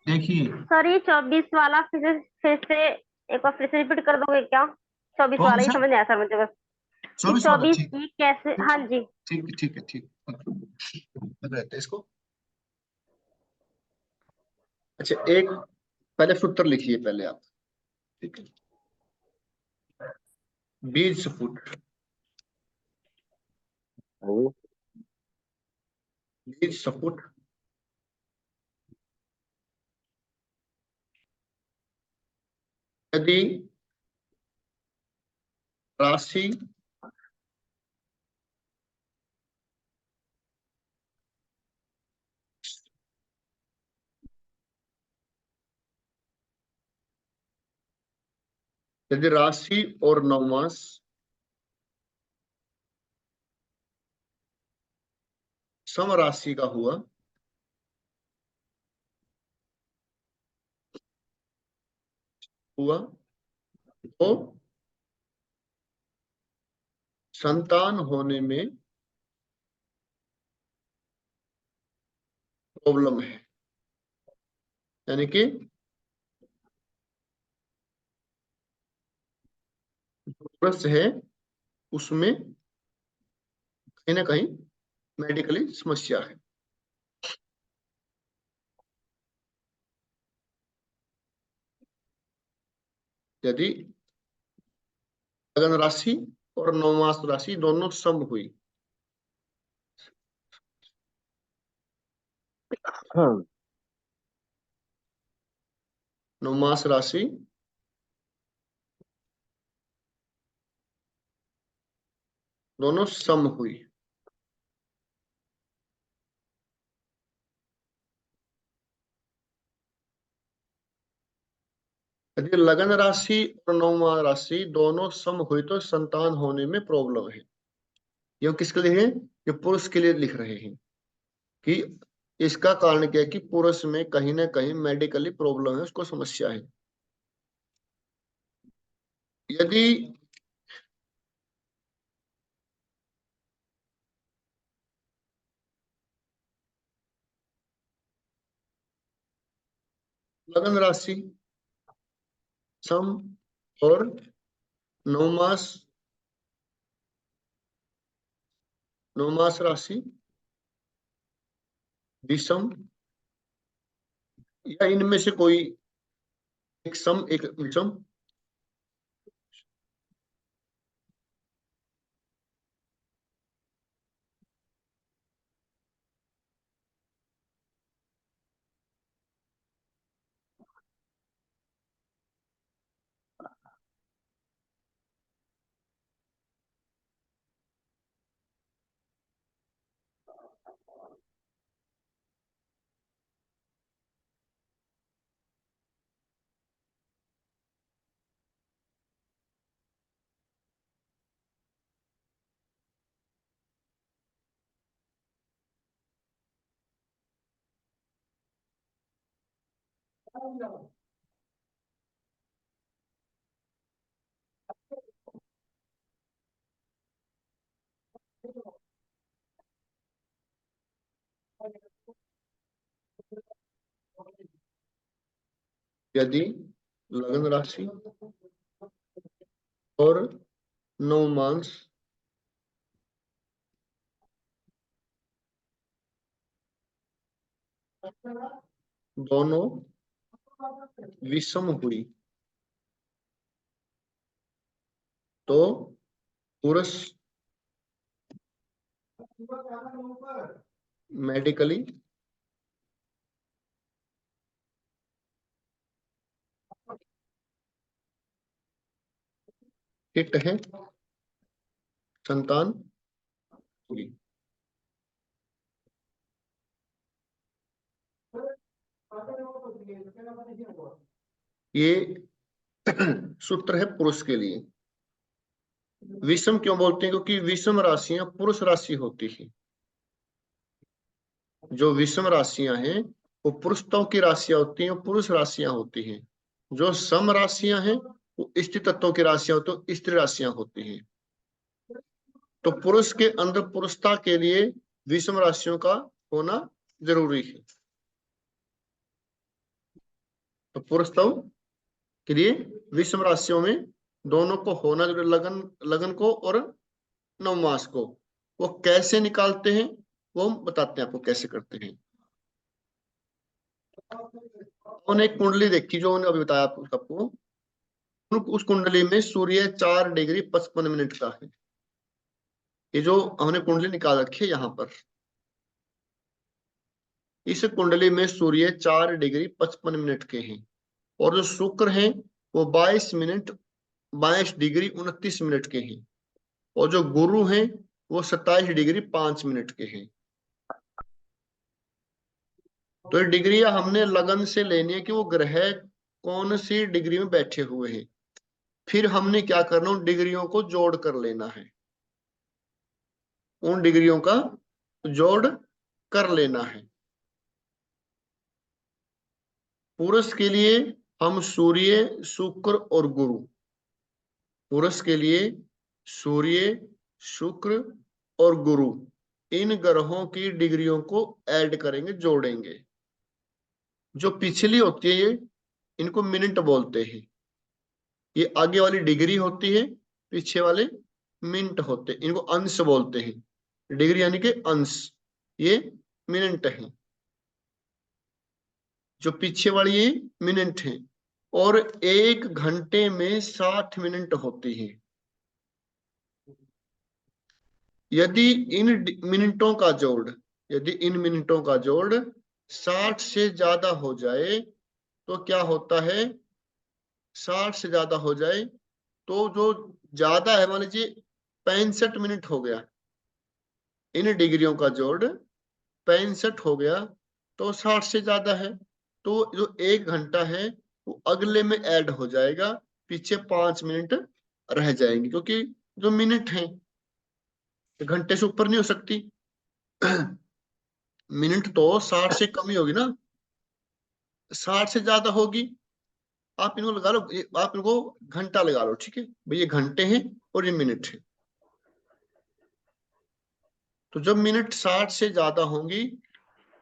देखिए, सर ये 24 वाला फिर से एक बार फिर से रिपीट कर दोगे क्या? 24 कौन वाला ही सा? समझ नहीं आया सर मुझे बस। कि 24 वाला? 24 ठीक, की कैसे? हाँ जी। ठीक है, ठीक है, ठीक रहते इसको। अच्छा, एक पहले सूत्र लिखिए पहले आप। ठीक है। बीज फुट। हाँ जी। बीज सपुट यदि राशि यदि राशि और नवमास सम राशि का हुआ तो संतान होने में प्रॉब्लम है। यानी कि प्रश्न है उसमें कहीं ना कहीं मेडिकली समस्या है। यदि लगन राशि और नवमास राशि दोनों सम हुई। नवमास राशि दोनों सम हुई। यदि लगन राशि और नवमा राशि दोनों सम हुई तो संतान होने में प्रॉब्लम है। ये किसके लिए है? ये पुरुष के लिए लिख रहे हैं कि इसका कारण क्या है कि पुरुष में कहीं ना कहीं मेडिकली प्रॉब्लम है, उसको समस्या है। यदि लगन राशि सम और नवमास राशि विषम या इनमें से कोई एक सम एक विषम, यदि लगन राशि और नवमांश दोनों विषम हुई तो पुरुष मेडिकली फिट है, संतान हुई। ये सूत्र है पुरुष के लिए। विषम क्यों बोलते हैं? क्योंकि विषम राशियां पुरुष राशि होती है। जो विषम राशियां हैं वो पुरुषत्व की राशियां होती हैं, पुरुष राशियां होती हैं। जो सम राशियां हैं वो स्त्री तत्वों की राशियां होती हैं, स्त्री राशियां होती हैं। तो पुरुष के अंदर पुरुषता के लिए विषम राशियों का होना जरूरी है। तो पुरुषत्व के लिए विषम राशियों में दोनों को होना जरूरी। लगन को और नवमास को वो कैसे निकालते हैं वो हम बताते हैं आपको कैसे करते हैं। उन्होंने एक कुंडली देखी जो उन्होंने अभी बताया आपको। उस कुंडली में सूर्य 4 डिग्री 55 मिनट का है। ये जो हमने कुंडली निकाल रखी है यहाँ पर, इस कुंडली में सूर्य 4 डिग्री 55 मिनट के हैं और जो शुक्र है वो 22 डिग्री 29 मिनट के हैं और जो गुरु हैं वो 27 डिग्री 5 मिनट के हैं। तो ये डिग्रियां हमने लगन से लेनी है कि वो ग्रह कौन सी डिग्री में बैठे हुए हैं। फिर हमने क्या करना, उन डिग्रियों को जोड़ कर लेना है, उन डिग्रियों का जोड़ कर लेना है। पुरुष के लिए हम सूर्य, शुक्र और गुरु, पुरुष के लिए सूर्य, शुक्र और गुरु, इन ग्रहों की डिग्रियों को ऐड करेंगे, जोड़ेंगे। जो पिछली होती है ये, इनको मिनट बोलते हैं। ये आगे वाली डिग्री होती है, पीछे वाले मिनट होते हैं, इनको अंश बोलते हैं। डिग्री यानी कि अंश, ये मिनट है। जो पीछे वाली ये मिनट है। और 1 घंटे में 60 मिनट होती है। यदि इन मिनटों का जोड़ 60 से ज्यादा हो जाए तो क्या होता है? 60 से ज्यादा हो जाए तो जो ज्यादा है, मान लीजिए 65 मिनट हो गया, इन डिग्रियों का जोड़ 65 हो गया तो 60 से ज्यादा है, तो जो 1 घंटा है वो अगले में ऐड हो जाएगा, पीछे 5 मिनट रह जाएंगे, क्योंकि जो मिनट है घंटे से ऊपर नहीं हो सकती। मिनट तो 60 से कम ही होगी ना, 60 से ज्यादा होगी। आप इनको लगा लो, आप इनको घंटा लगा लो, ठीक है भाई, ये घंटे हैं और ये मिनट है। तो जब मिनट 60 से ज्यादा होंगी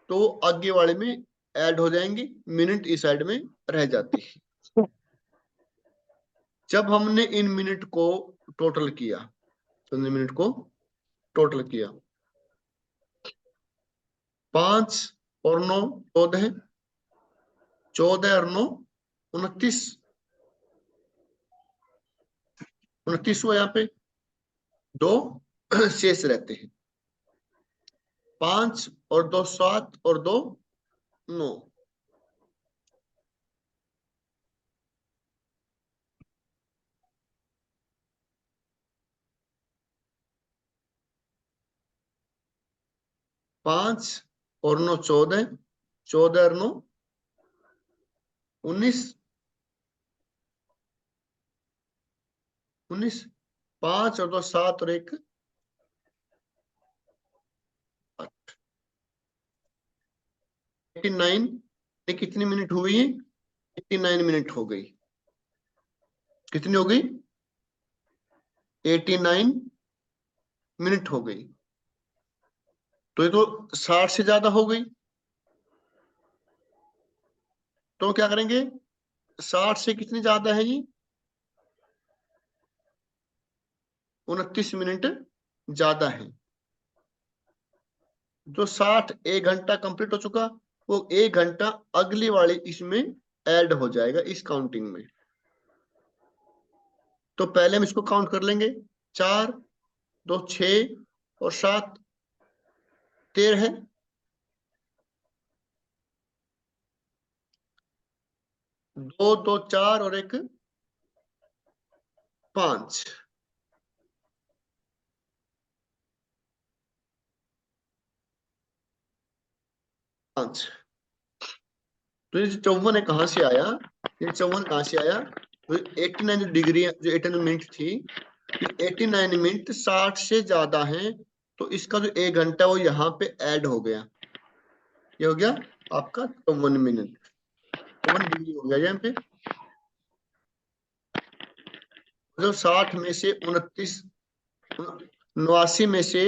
तो आगे वाले में ऐड हो जाएंगी, मिनट इस साइड में रह जाती है। जब हमने इन मिनट को टोटल किया, तो इन मिनट को टोटल किया, 5 और 9 14 है, 14 और 9 29, 29 हुआ, यहाँ पे 2 शेष रहते हैं, 5 और 2 7 और 2 9। पांच और 9 14, 14 और 9 19, 19, 5 और 2 7 और 1 8। 89 ये कितनी मिनट हुई है? 89 मिनट हो गई। कितनी हो गई? 89 मिनट हो गई। तो ये तो 60 से ज्यादा हो गई, तो क्या करेंगे? 60 से कितनी ज्यादा है ये? 29 मिनट ज्यादा है। जो 60 1 घंटा कंप्लीट हो चुका, वो 1 घंटा अगली वाली इसमें ऐड हो जाएगा इस काउंटिंग में। तो पहले हम इसको काउंट कर लेंगे, 4 2 6 और 7 13 है, 2 2 4 और 1 5। तो ये 54 है कहां से आया? ये 54 कहां से आया? तो 89 डिग्री, जो 89 मिनट थी, 89 मिनट 60 से ज्यादा है, तो इसका जो 1 घंटा वो यहाँ पे ऐड हो गया, ये हो गया आपका 54 मिनट, 54 डिग्री हो गया यहाँ पे। मतलब 60 में से 29, 89 में से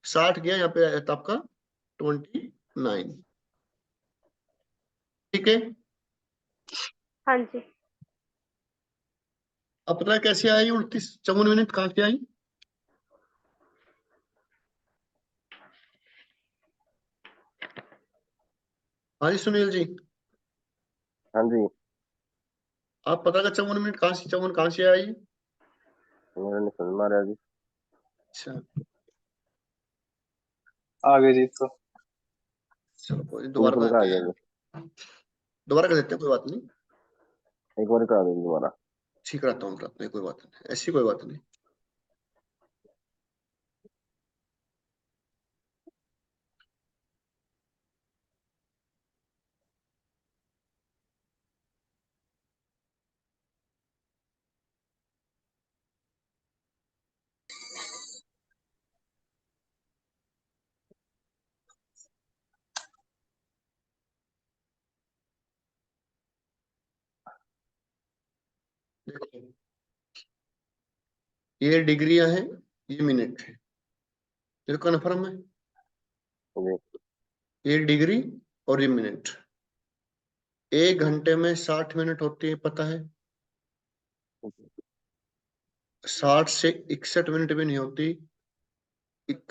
60 गया, यहाँ पे आया था आपका 29। ठीक है, हाँ जी। अब पता है कैसे आई 54 मिनट कहाँ से आई? हाँ जी सुनील जी, हाँ जी, आप पता कर 54 मिनट कहाँ से, 54 कहाँ से आई? मेरे नहीं समझ में आ रहा जी। अच्छा आगे जी तो चलो कोई नहीं, तीन दोबारा सौ कर में आ देते गया जी। हैं, दोबारा कर देते हैं, कोई बात नहीं। एक बार करा देंगे दोबारा। ठीक रहता हूँ, कराते हैं, कोई बात नहीं, ऐसी कोई बात नहीं। देखो, ये डिग्रियां हैं, ये मिनट है, ये कन्फर्म है, जी, ये डिग्री और ये मिनट। 1 घंटे में 60 मिनट होती है, पता है? 60 से 61 मिनट भी नहीं होती,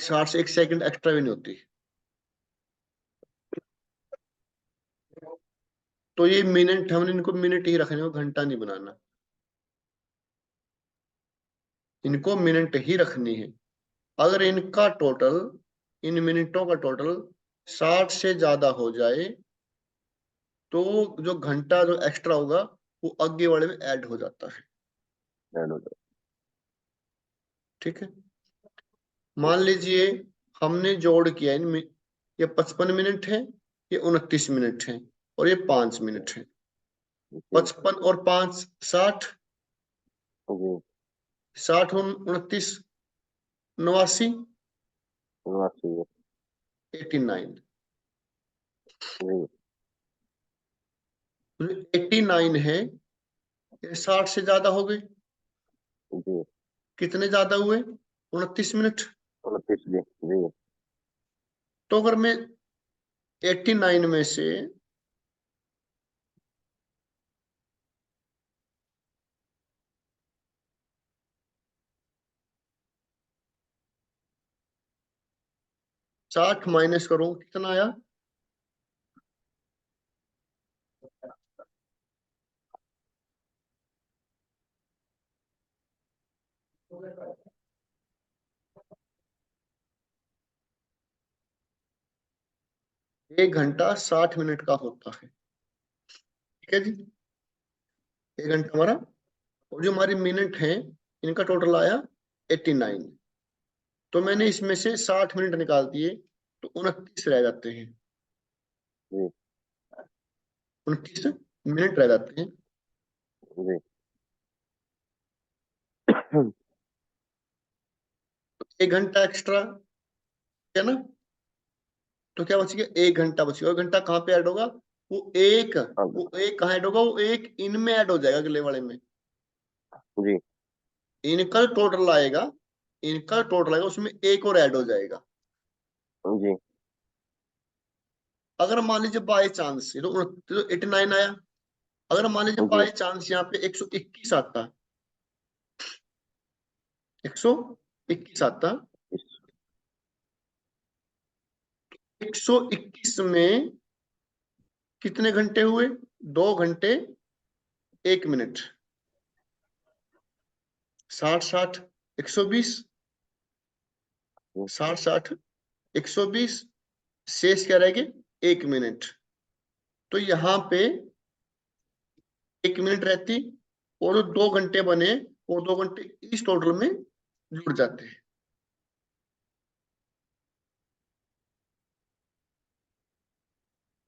60 से 1 सेकंड एक्स्ट्रा भी नहीं होती। तो ये मिनट, हमने इनको मिनट ही रखने को, घंटा नहीं बनाना, इनको मिनट ही रखनी है। अगर इनका टोटल, इन मिनटों का टोटल 60 से ज्यादा हो जाए तो जो घंटा जो एक्स्ट्रा होगा वो आगे वाले में ऐड हो जाता है। ऐड हो जाए। ठीक है, मान लीजिए हमने जोड़ किया इनमें, ये 55 मिनट है, ये 29 मिनट है, और ये 5 मिनट है। जी 55 और 5 60, जी 60 और 29 89, होना चाहिए 89। जी 89 है, ये 60 से ज्यादा हो गए। जी कितने ज्यादा हुए? 29 मिनट। 29 जी जी तो अगर मैं 89 में से साठ माइनस करूं, कितना आया? एक घंटा 60 मिनट का होता है। ठीक है जी, एक घंटा हमारा, और जो हमारी मिनट है इनका टोटल आया 89। तो मैंने इसमें से 60 मिनट निकाल दिए तो 29 रह जाते हैं, जी 29 मिनट रह जाते हैं। जी एक घंटा एक्स्ट्रा है ना, तो क्या बच गया? एक घंटा बच गया। और घंटा कहाँ पे ऐड होगा? हाँ वो एक कहाँ ऐड होगा? वो एक इनमें ऐड हो जाएगा, अगले वाले में। जी इनका टोटल आएगा, इनका टोटल आएगा, उसमें एक और ऐड हो जाएगा। जी अगर मान लीजिए बाय चांस तो 89 आया, अगर मान लीजिए जी बाय चांस यहाँ पे 121 आता, 121 आता, 121 में कितने घंटे हुए? 2 घंटे 1 मिनट। 60 60 120, 60 60 120, शेष क्या रहेगा? 1 मिनट। तो यहाँ पे 1 मिनट रहती, और जो 2 घंटे बने वो 2 घंटे इस टोटल में जुड़ जाते हैं।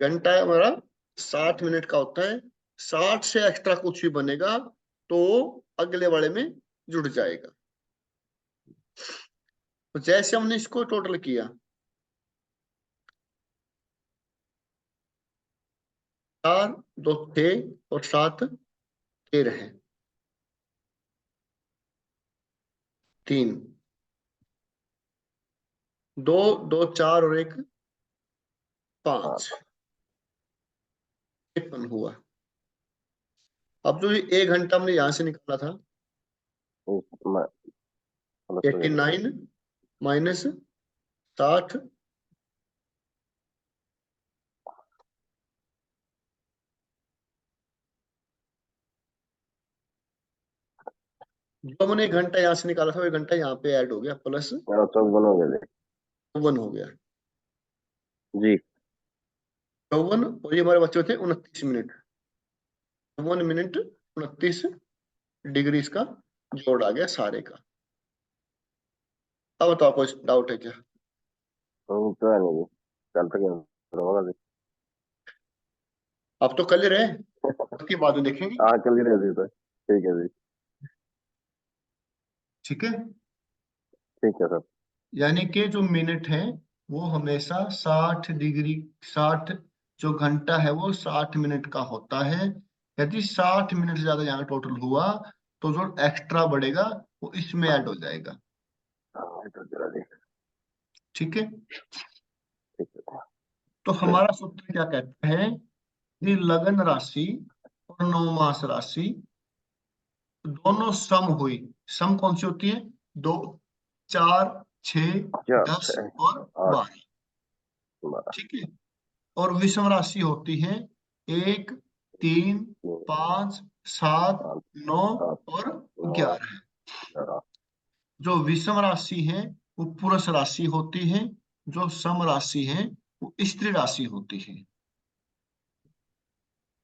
घंटा हमारा 60 मिनट का होता है, 60 से एक्स्ट्रा कुछ भी बनेगा तो अगले वाले में जुड़ जाएगा। तो जैसे हमने इसको टोटल किया, 4 2 6 और 7 13 है, 3 2 2 4 और 1 5, 53 हुआ। अब जो ये 1 घंटा हमने यहां से निकाला था, 89 माइनस 60, जो हमने 1 घंटा यहाँ से निकाला था वो 1 घंटा यहाँ पे ऐड हो गया, प्लस 54 हो गए 1 हो गया, जी 54। और ये हमारे बच्चे थे 29 मिनट, 1 मिनट 29 डिग्री इसका जोड़ आ गया सारे का। अब बताओ कोई डाउट है क्या? तो है नहीं जी कल तक होगा जी अब तो कल ही रहे, उसके बाद में देखेंगे। हाँ कल ही रह जी तो ठीक है जी ठीक है, ठीक है सर यानी कि जो मिनट है वो हमेशा 60 डिग्री, 60, जो घंटा है वो 60 मिनट का होता है। यदि 60 मिनट से ज्यादा यहाँ टोटल हुआ तो जो एक्स्ट्रा बढ़ेगा वो इसमें ऐड हो जाएगा। हाँ तो जरा जी ठीक है, ठीक है तो हमारा सूत्र क्या कहता है? यदि लगन राशि और नवमास राशि दोनों सम हुई, सम कौन सी होती है? 2 4 6 क्या 10 है और 8 12। ठीक है, और विषम राशि होती है 1 3 5 7 9 7 और 9 11। 11 जो विषम राशि है वो पुरुष राशि होती है, जो सम राशि है वो स्त्री राशि होती है।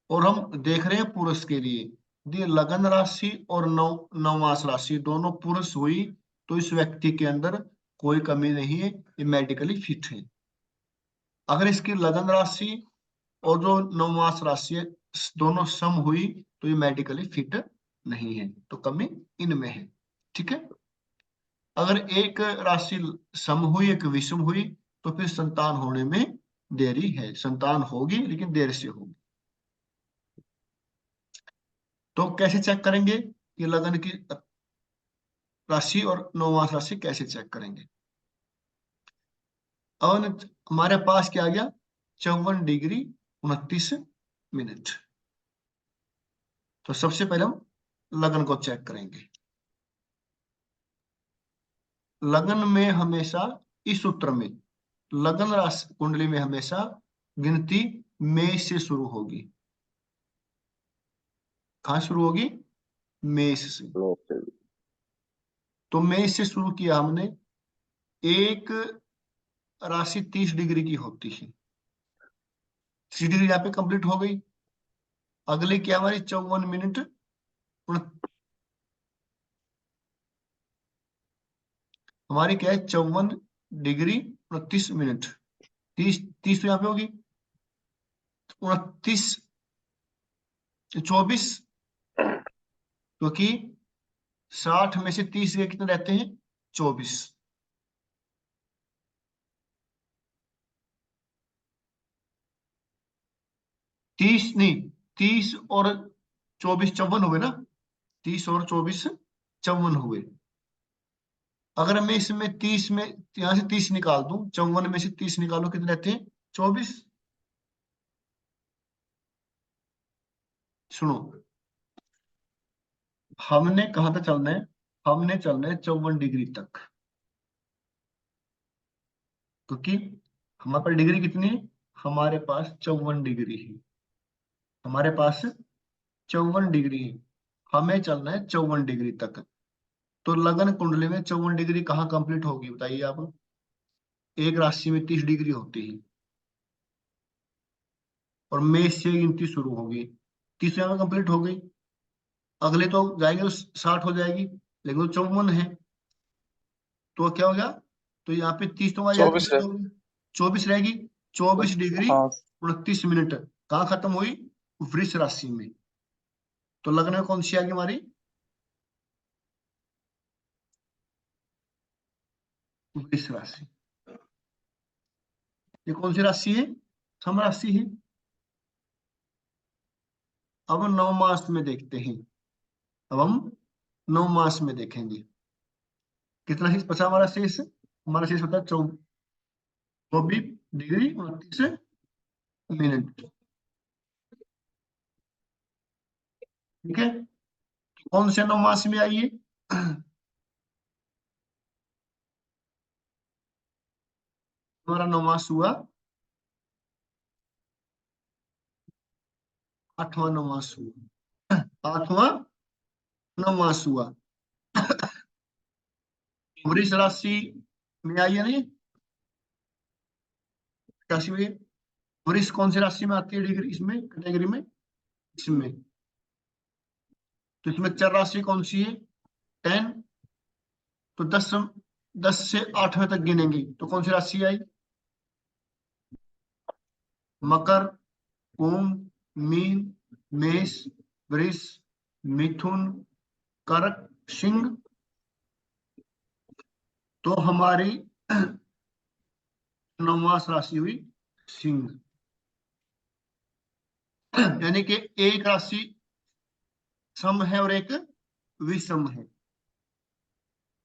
और हम देख रहे हैं पुरुष के लिए, ये लगन राशि और नवमास राशि दोनों पुरुष हुई तो इस व्यक्ति के अंदर कोई कमी नहीं है, ये मेडिकली फिट है। अगर इसकी लगन राशि और जो नवमास राशि है दोनों सम हुई तो ये मेडिकली फिट नहीं है, तो कमी इनमें है। ठीक है। अगर एक राशि सम हुई, एक विषम हुई, तो फिर संतान होने में देरी है, संतान होगी लेकिन देर से होगी। तो कैसे चेक करेंगे कि लगन की राशि और नवमास राशि कैसे चेक करेंगे? अब हमारे पास क्या आ गया, 54 डिग्री 29 मिनट। तो सबसे पहले हम लगन को चेक करेंगे। लगन में हमेशा इस सूत्र में लगन राशि कुंडली में हमेशा गिनती मेष से शुरू होगी। कहाँ शुरू होगी? मेष से। तो मेष से शुरू किया हमने, एक राशि 30 डिग्री की होती है, 30 डिग्री यहाँ पे कंप्लीट हो गई। अगले क्या हमारी 54 मिनट हमारी क्या है, 54 डिग्री 29 मिनट। 30 तो यहाँ पे होगी, 29 24, क्योंकि 60 में से 30 के कितने रहते हैं, 24। तीस नहीं, 30 और 24 54 हुए ना, 30 और 24 54 हुए। अगर मैं इसमें 30 में यहां से 30 निकाल दूं, 54 में से 30 निकालो, कितने रहते हैं, 24। सुनो, हमने कहां तक चलना है, हमने चलना है 54 डिग्री तक, क्योंकि हमारे पास डिग्री कितनी है, हमारे पास 54 डिग्री है, हमारे पास 54 डिग्री है, हमें चलना है 54 डिग्री तक। तो लगन कुंडली में 54 डिग्री कहाँ कंप्लीट होगी बताइए आप? एक राशि में 30 डिग्री होती है और मेष से गिनती शुरू होगी, 30 यहाँ कंप्लीट हो गई। अगले तो जाएंगे तो 60 हो जाएगी, लेकिन वो 54 है, तो क्या हो गया, तो यहाँ पे 30 तो हमारी 24 रहे। 24 रहेगी। 24 डिग्री हाँ 29 मिनट कहाँ खत्म हुई, वृष राशि में। तो लगन में कौन सी आ गई हमारी, वृष राशि। ये कौन सी राशि है, सम राशि है। अब हम 9 मास में देखते हैं, अब हम 9 मास में देखेंगे कितना शेष बचा हमारा। शेष हमारा शेष होता है 24 डिग्री 29 मिनट। ठीक है, कौन से 9 मास में आइए, हमारा 9 मास हुआ 8वां 9 मास हुआ, 8वां 9 मास हुआ। वृष राशि में आई है नहीं, राशि में वृष कौन सी राशि में आती है डिग्री, इसमें कैटेगरी में, इसमें। तो इसमें चर राशि कौन सी है, 10। तो 10 से 8वें तक गिनेंगे तो कौन सी राशि आई, मकर, कुंभ, मीन, मेष, वृष, मिथुन, कर्क, सिंह। तो हमारी 9वां राशि हुई सिंह। यानी कि एक राशि सम है और एक विषम है।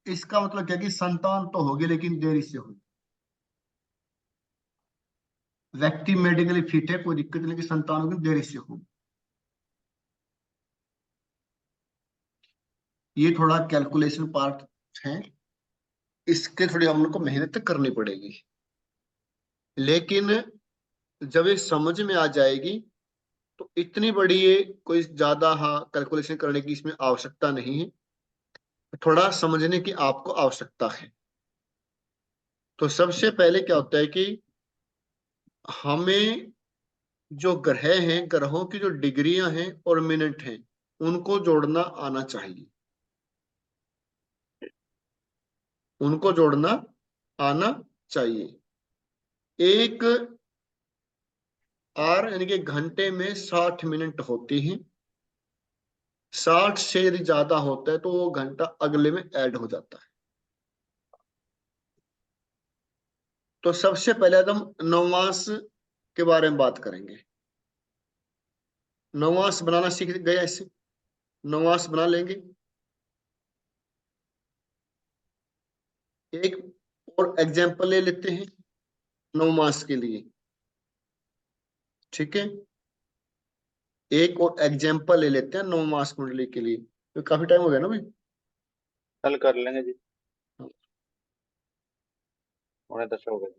इसका मतलब क्या कि संतान तो होगी लेकिन देरी से होगी। व्यक्ति मेडिकली फिट है, कोई दिक्कत नहीं, कि संतान होगी देरी से होगी। ये थोड़ा कैलकुलेशन पार्ट है, इसके थोड़ी हम लोग को मेहनत करनी पड़ेगी, लेकिन जब ये समझ में आ जाएगी तो इतनी बड़ी ये कोई ज्यादा हाँ कैलकुलेशन करने की इसमें आवश्यकता नहीं है, थोड़ा समझने की आपको आवश्यकता है। तो सबसे पहले क्या होता है कि हमें जो ग्रह हैं, ग्रहों की जो डिग्रियां हैं और मिनट हैं, उनको जोड़ना आना चाहिए, उनको जोड़ना आना चाहिए। एक आर यानी कि घंटे में 60 मिनट होती हैं, 60 से यदि ज्यादा होता है तो वो घंटा अगले में ऐड हो जाता है। तो सबसे पहले हम नवमास के बारे में बात करेंगे। नवमास बनाना सीख गया, इससे नवमास बना लेंगे। एक और एग्जाम्पल ले लेते हैं नवमास के लिए, ठीक है। एक और एग्जाम्पल ले लेते हैं नवमास कुंडली के लिए, तो काफी टाइम हो गया ना भाई। हल कर लेंगे जी, 9:10 हो गए।